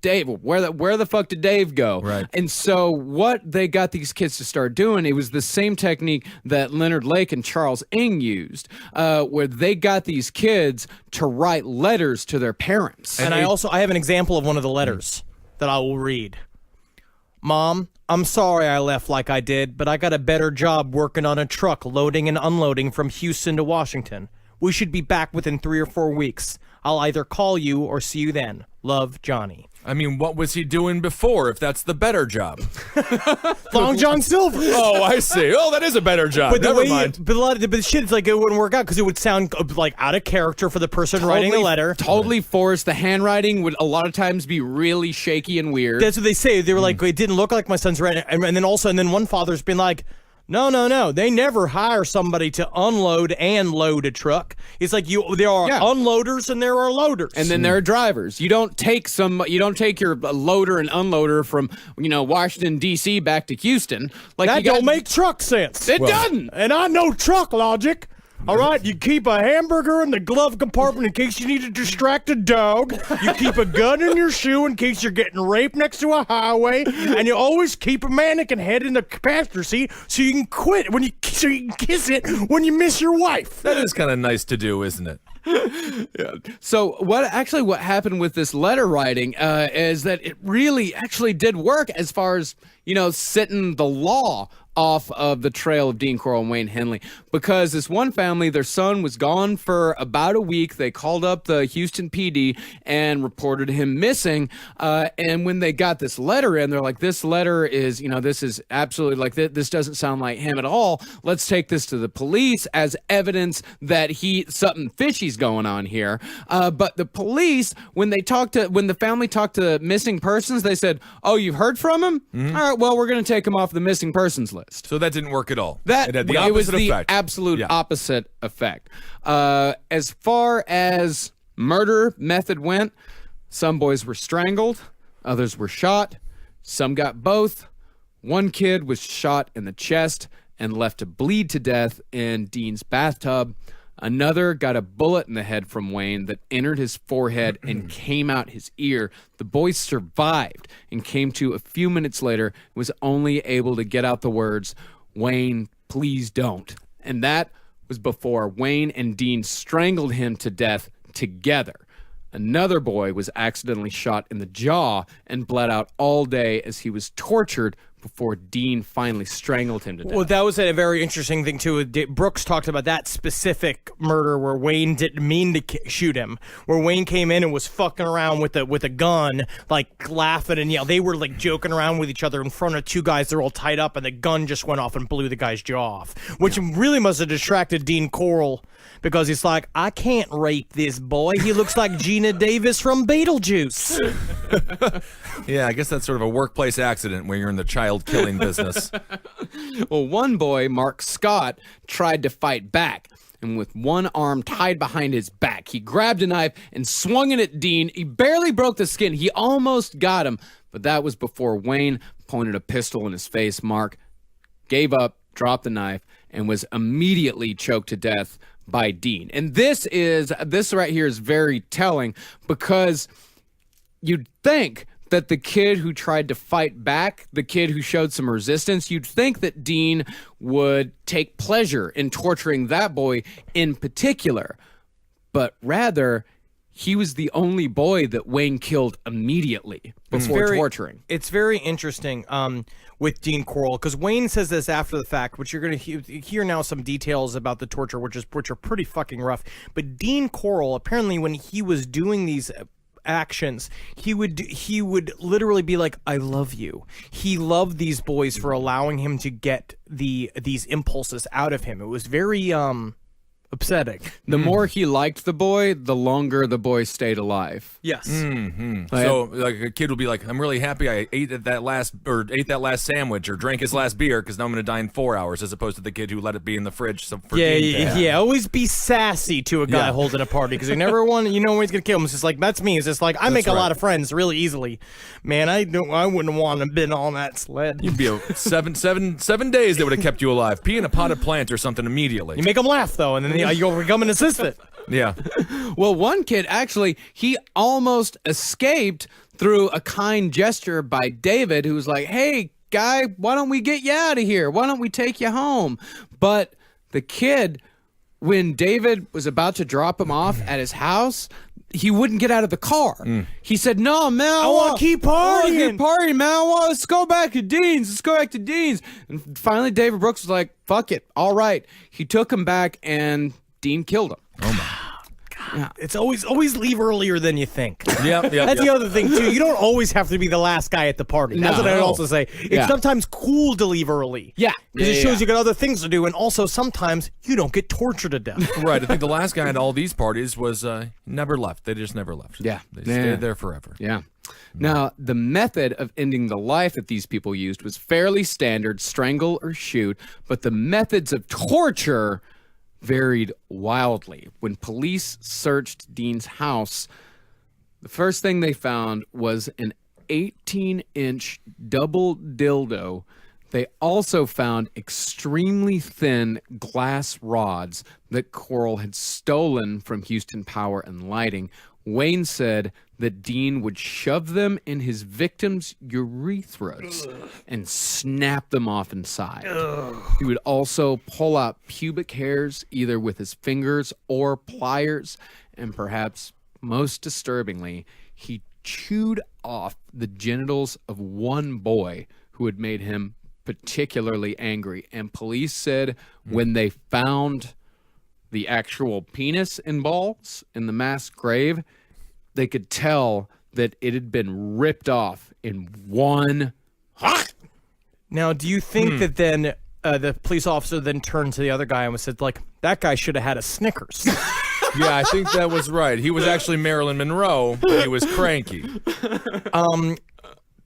Dave, where the fuck did Dave go? Right. And so what they got these kids to start doing, it was the same technique that Leonard Lake and Charles Ng used, where they got these kids to write letters to their parents. And I have an example of one of the letters that I will read. Mom, I'm sorry I left like I did, but I got a better job working on a truck loading and unloading from Houston to Washington. We should be back within 3 or 4 weeks. I'll either call you or see you then. Love, Johnny. I mean, what was he doing before, if that's the better job? Long John Silver. Oh, I see. Oh, that is a better job. Never mind. But the shit, it's like it wouldn't work out because it would sound like out of character for the person writing the letter. Totally forced. The handwriting would a lot of times be really shaky and weird. That's what they say. They were like, it didn't look like my son's writing. And then also, and then one father's been like, No. They never hire somebody to unload and load a truck. It's like there are unloaders and there are loaders. And then there are drivers. You don't take your loader and unloader from, Washington D.C. back to Houston. Like that don't make truck sense. It doesn't. And I know truck logic. All right, you keep a hamburger in the glove compartment in case you need to distract a dog. You keep a gun in your shoe in case you're getting raped next to a highway, and you always keep a mannequin head in the passenger seat so you can quit when so you can kiss it when you miss your wife. That is kind of nice to do, isn't it? So what happened with this letter writing is that it really actually did work as far as, setting the law off of the trail of Dean Corll and Wayne Henley, because this one family, their son was gone for about a week. They called up the Houston PD and reported him missing. And when they got this letter in, they're like, this letter is, this is absolutely like, this doesn't sound like him at all. Let's take this to the police as evidence that something fishy's going on here. But the police, when the family talked to missing persons, they said, oh, you've heard from him? Mm-hmm. All right, well, we're going to take him off the missing persons list. So that didn't work at all. It had the opposite was the effect. absolute opposite effect. As far as murder method went, some boys were strangled, others were shot, some got both. One kid was shot in the chest and left to bleed to death in Dean's bathtub. Another got a bullet in the head from Wayne that entered his forehead and came out his ear. The boy survived and came to a few minutes later and was only able to get out the words, "Wayne, please don't." And that was before Wayne and Dean strangled him to death together. Another boy was accidentally shot in the jaw and bled out all day as he was tortured before Dean finally strangled him to death. Well, that was a very interesting thing, too. Brooks talked about that specific murder where Wayne didn't mean to shoot him, where Wayne came in and was fucking around with a gun, like laughing and they were like joking around with each other in front of two guys. They're all tied up, and the gun just went off and blew the guy's jaw off, which really must have distracted Dean Corll, because he's like, I can't rape this boy. He looks like Gina Davis from Beetlejuice. Yeah, I guess that's sort of a workplace accident where you're in the child killing business. Well, one boy, Mark Scott, tried to fight back, and with one arm tied behind his back, he grabbed a knife and swung it at Dean. He barely broke the skin. He almost got him, but that was before Wayne pointed a pistol in his face. Mark gave up, dropped the knife, and was immediately choked to death by Dean. And this right here is very telling, because you'd think that the kid who tried to fight back, the kid who showed some resistance, you'd think that Dean would take pleasure in torturing that boy in particular. But rather, he was the only boy that Wayne killed immediately before torturing. It's very interesting with Dean Corll, because Wayne says this after the fact, which you're going to hear now some details about the torture, which are pretty fucking rough. But Dean Corll, apparently when he was doing these actions, he would literally be like, I love you. He loved these boys for allowing him to get these impulses out of him. It was very upsetting. The more he liked the boy, the longer the boy stayed alive. Yes. Mm-hmm. So, like, a kid would be like, I'm really happy I ate that last sandwich or drank his last beer because now I'm going to die in 4 hours, as opposed to the kid who let it be in the fridge. Yeah. Always be sassy to a guy holding a party, because you never want, when he's going to kill him. It's just like, that's me. It's just like, I make a lot of friends really easily. Man, I wouldn't want to have been on that sled. You'd be 7 days that would have kept you alive. Pee in a potted plant or something immediately. You make them laugh, though, and then you'll become an assistant. Yeah. Well, one kid, actually, he almost escaped through a kind gesture by David, who was like, hey, guy, why don't we get you out of here? Why don't we take you home? But the kid, when David was about to drop him off at his house, he wouldn't get out of the car. He said, no, man, I want to keep partying. Man. Let's go back to Dean's. And finally, David Brooks was like, fuck it. All right. He took him back, and Dean killed him. Oh, my. Yeah. It's always leave earlier than you think. Yeah. That's the other thing, too. You don't always have to be the last guy at the party. That's what I'd also say. It's sometimes cool to leave early. Yeah. Because it shows you got other things to do, and also sometimes you don't get tortured to death. Right. I think the last guy at all these parties was never left. They just never left. Yeah. They stayed there forever. Yeah. Now, the method of ending the life that these people used was fairly standard, strangle or shoot, but the methods of torture varied wildly. When police searched Dean's house, the first thing they found was an 18-inch double dildo They also found extremely thin glass rods that Coral had stolen from Houston Power and Lighting. Wayne said that Dean would shove them in his victims' urethras and snap them off inside. He would also pull out pubic hairs either with his fingers or pliers, and perhaps most disturbingly, he chewed off the genitals of one boy who had made him particularly angry. And police said when they found the actual penis and balls in the mass grave, they could tell that it had been ripped off in one. Now, do you think that then the police officer then turned to the other guy and said, like, that guy should have had a Snickers? Yeah, I think that was right. He was actually Marilyn Monroe, but he was cranky.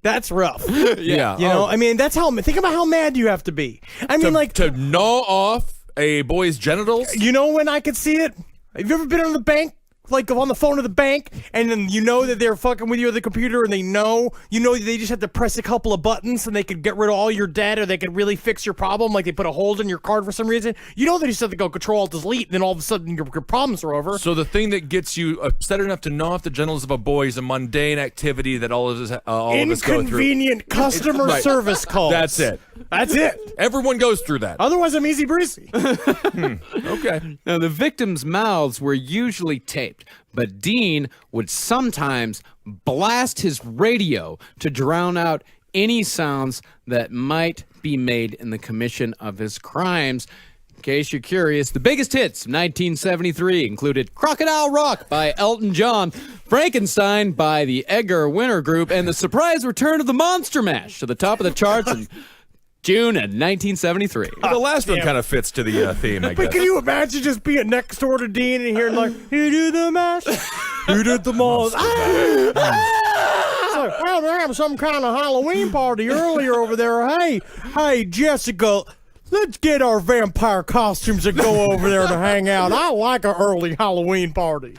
That's rough. Yeah. You know, I mean, think about how mad you have to be. I mean, to gnaw off a boy's genitals? you know when I could see it? Have you ever been on the bank? Like on the phone of the bank, and then you know that they're fucking with you at the computer, and they know they just have to press a couple of buttons and they could get rid of all your debt, or they could really fix your problem, like they put a hold in your card for some reason. You know they just have to go Control-Alt-Delete, and then all of a sudden your problems are over. So the thing that gets you upset enough to gnaw off the genitals of a boy is a mundane activity that all of us go through. Inconvenient customer service calls. That's it. That's it. Everyone goes through that. Otherwise, I'm easy breezy. Okay. Now, the victims' mouths were usually taped, but Dean would sometimes blast his radio to drown out any sounds that might be made in the commission of his crimes. In case you're curious, the biggest hits of 1973 included Crocodile Rock by Elton John, Frankenstein by the Edgar Winter Group, and the surprise return of the Monster Mash to the top of the charts in June of 1973. The last one kind of fits to the theme, I guess. But can you imagine just being next door to Dean and hearing like, "You do the mash, you did the most." It's like, well, they're having some kind of Halloween party earlier over there. Hey, Jessica, let's get our vampire costumes and go over there to hang out. I like an early Halloween party.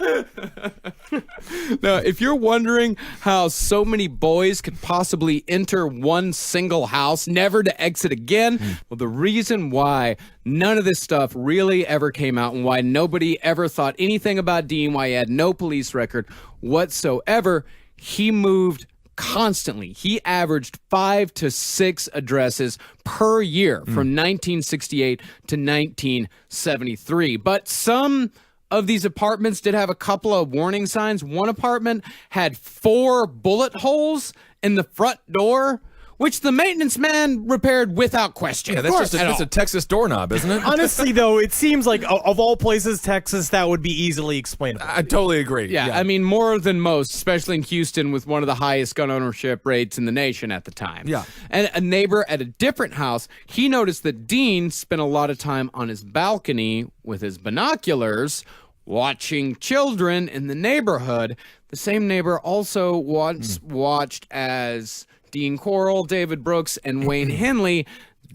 Now, if you're wondering how so many boys could possibly enter one single house, never to exit again, well, the reason why none of this stuff really ever came out and why nobody ever thought anything about Dean, why he had no police record whatsoever, he moved constantly. He averaged 5 to 6 addresses per year from 1968 to 1973. But some of these apartments did have a couple of warning signs. One apartment had 4 bullet holes in the front door, which the maintenance man repaired without question. Yeah, that's just a Texas doorknob, isn't it? Honestly, though, it seems like of all places, Texas, that would be easily explainable. I totally agree. Yeah, I mean, more than most, especially in Houston with one of the highest gun ownership rates in the nation at the time. Yeah. And a neighbor at a different house, he noticed that Dean spent a lot of time on his balcony with his binoculars watching children in the neighborhood. The same neighbor also once watched as Dean Coral, David Brooks, and Wayne Henley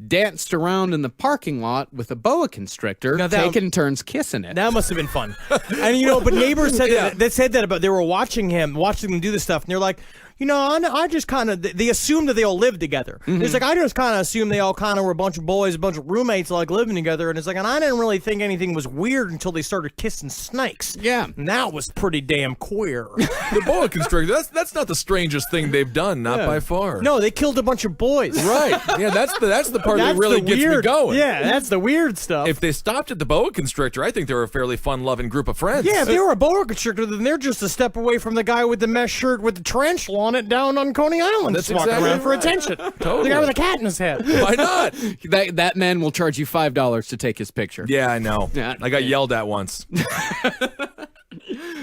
danced around in the parking lot with a boa constrictor, taking turns kissing it. That must have been fun. And but neighbors said that said that about they were watching them do this stuff, and they're like, I just kind of, they assumed that they all lived together. It's like, I just kind of assumed they all kind of were a bunch of boys, a bunch of roommates, like living together. And it's like, and I didn't really think anything was weird until they started kissing snakes. Yeah. And that was pretty damn queer. The boa constrictor, that's not the strangest thing they've done, not by far. No, they killed a bunch of boys. Right. Yeah, that's the part that really gets me going. Yeah, that's the weird stuff. If they stopped at the boa constrictor, I think they were a fairly fun-loving group of friends. Yeah, if they were a boa constrictor, then they're just a step away from the guy with the mesh shirt with the tarantula on it down on Coney Island. That's just walking exactly around for right. attention. Totally. The guy with a cat in his head. Why not? That man will charge you $5 to take his picture. Yeah, I know. Yeah. I got yelled at once.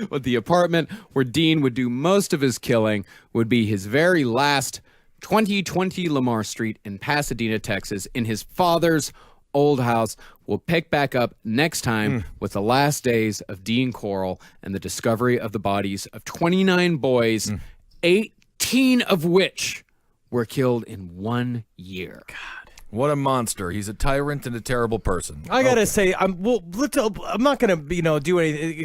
But the apartment where Dean would do most of his killing would be his very last 2020 Lamar Street in Pasadena, Texas, in his father's old house. We'll pick back up next time with the last days of Dean Coral and the discovery of the bodies of 29 boys, 18 of which were killed in 1 year. God. What a monster. He's a tyrant and a terrible person. I gotta say, I'm not gonna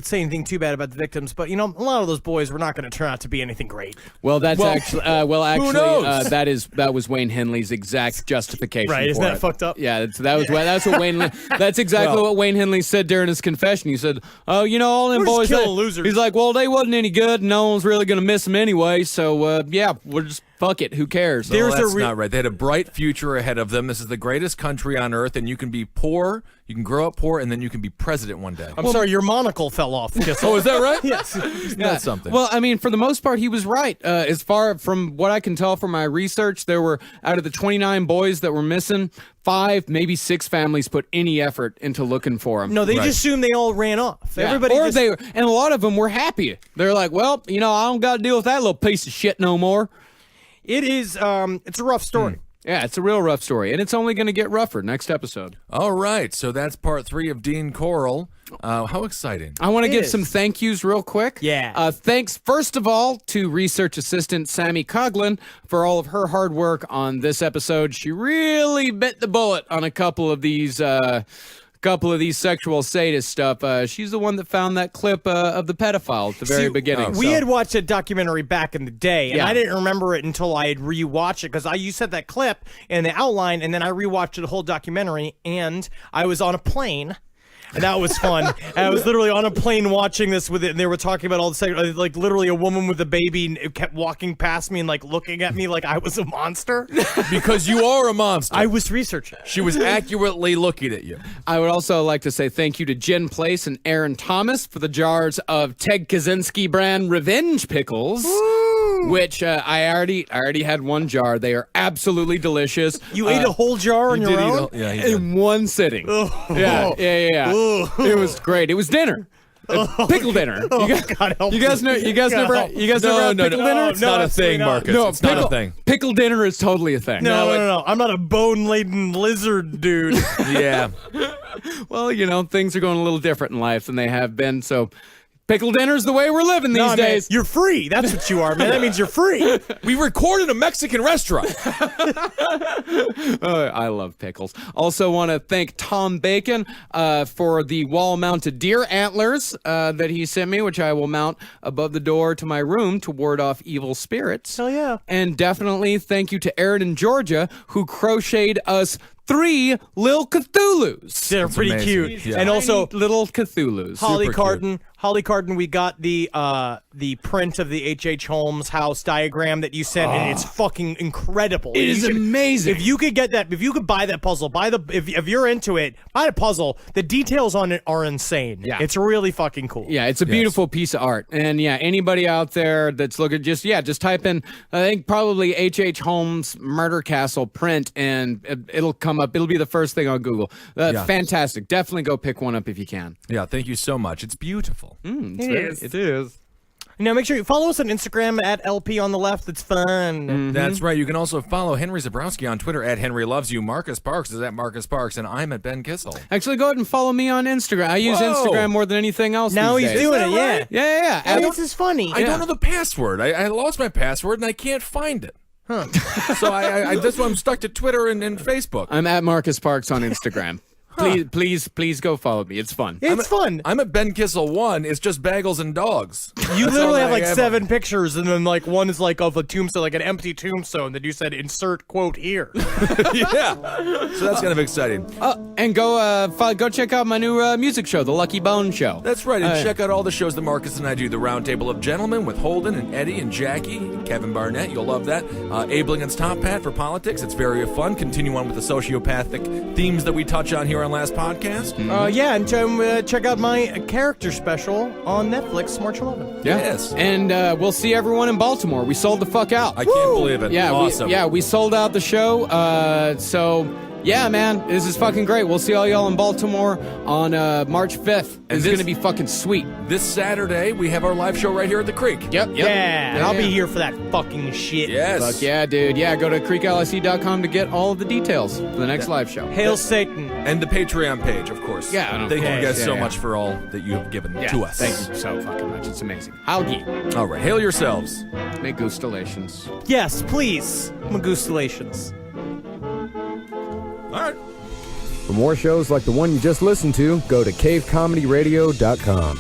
say anything too bad about the victims, but a lot of those boys were not gonna turn out to be anything great. Well, that's actually knows? that was Wayne Henley's exact justification. Right? Isn't for that it. fucked up? Yeah, that's what Wayne. That's exactly what Wayne Henley said during his confession. He said, "Oh, all them We're just boys, killing losers." He's like, well, they wasn't any good. And no one's really gonna miss them anyway. So yeah, we're just fuck it. Who cares? Well, that's not right. They had a bright future ahead of them. This is the greatest country on earth, and you can be poor, you can grow up poor, and then you can be president one day. I'm sorry, your monocle fell off. Oh, is that right? Yes. That's something. Well, I mean, for the most part, he was right. As far from what I can tell from my research, there were, out of the 29 boys that were missing, 5, maybe 6 families put any effort into looking for him. No, they just assumed they all ran off. Yeah. Everybody and a lot of them were happy. They're like, well, I don't got to deal with that little piece of shit no more. It is, it's a rough story. Yeah, it's a real rough story, and it's only going to get rougher next episode. All right, so that's part 3 of Dean Coral. How exciting. I want to give some thank yous real quick. Yeah. Thanks, first of all, to research assistant Sammy Coughlin for all of her hard work on this episode. She really bit the bullet on a couple of these sexual sadist stuff. She's the one that found that clip of the pedophile at the very beginning. We had watched a documentary back in the day, and I didn't remember it until I had rewatched it, because you said that clip in the outline, and then I rewatched the whole documentary, and I was on a plane. And that was fun. And I was literally on a plane watching this with it, and they were talking about all the sex, like literally a woman with a baby kept walking past me and like looking at me like I was a monster. Because you are a monster. I was researching. She was accurately looking at you. I would also like to say thank you to Jen Place and Aaron Thomas for the jars of Ted Kaczynski brand Revenge Pickles. Which I already had one jar. They are absolutely delicious. You ate a whole jar on your own? In one sitting. Yeah. It was great. It was dinner. Pickle dinner. You guys never had pickle dinner? It's not a thing, Marcus. No, it's not a thing. Pickle dinner is totally a thing. No. I'm not a bone-laden lizard dude. Yeah. Well, things are going a little different in life than they have been, so pickle dinner's the way we're living these days. Man, you're free. That's what you are, man. That means you're free. We record in a Mexican restaurant. I love pickles. Also want to thank Tom Bacon for the wall-mounted deer antlers that he sent me, which I will mount above the door to my room to ward off evil spirits. Hell yeah. And definitely thank you to Aaron in Georgia, who crocheted us 3 Lil Cthulhus. They're pretty amazing. cute. Yeah. And also little Cthulhus. Holly Carden, we got the print of the H.H. Holmes house diagram that you sent, and it's fucking incredible. It is amazing. If you could get that, if you could buy that puzzle, if you're into it, buy the puzzle. The details on it are insane. Yeah. It's really fucking cool. Yeah, it's a beautiful piece of art. And yeah, anybody out there that's looking, just type in, I think probably H.H. Holmes Murder Castle print, and it'll come up. It'll be the first thing on Google. Fantastic. Definitely go pick one up if you can. Yeah, thank you so much. It's beautiful. It is. Now, make sure you follow us on Instagram at LP on the left. It's fun. That's right. You can also follow Henry Zabrowski on Twitter at Henry Loves You. Marcus Parks is at Marcus Parks, and I'm at Ben Kissel. Actually, go ahead and follow me on Instagram. I use Instagram more than anything else. Now these he's days. doing it, yeah. Yeah. And this is funny. I don't know the password. I lost my password, and I can't find it. Huh. So that's why I'm stuck to Twitter and Facebook. I'm at Marcus Parks on Instagram. Please go follow me. It's fun. It's fun. I'm at Ben Kissel 1. It's just bagels and dogs. You literally have like 7 pictures, and then like one is like of a tombstone, like an empty tombstone that you said insert quote here. Yeah. So that's kind of exciting. And go check out my new music show, The Lucky Bone Show. That's right. And check out all the shows that Marcus and I do. The Roundtable of Gentlemen with Holden and Eddie and Jackie and Kevin Barnett. You'll love that. Ablingen's Top Hat for politics. It's very fun. Continue on with the sociopathic themes that we touch on here on last podcast. And check out my character special on Netflix March 11th. Yeah. Yes. And we'll see everyone in Baltimore. We sold the fuck out. I can't believe it. Yeah, awesome. we sold out the show. So yeah, man, this is fucking great. We'll see all y'all in Baltimore on March 5th. It's going to be fucking sweet. This Saturday, we have our live show right here at the Creek. Yep. Yeah, and I'll be here for that fucking shit. Yes. Fuck yeah, dude. Yeah, go to creeklic.com to get all of the details for the next live show. Hail Satan. And the Patreon page, of course. Yeah. Thank you guys so much for all that you have given to us. Thank you so fucking much. It's amazing. Howgie. All right, hail yourselves. Megustalations. Yes, please. Magustalations. right. For more shows like the one you just listened to, go to cavecomedyradio.com.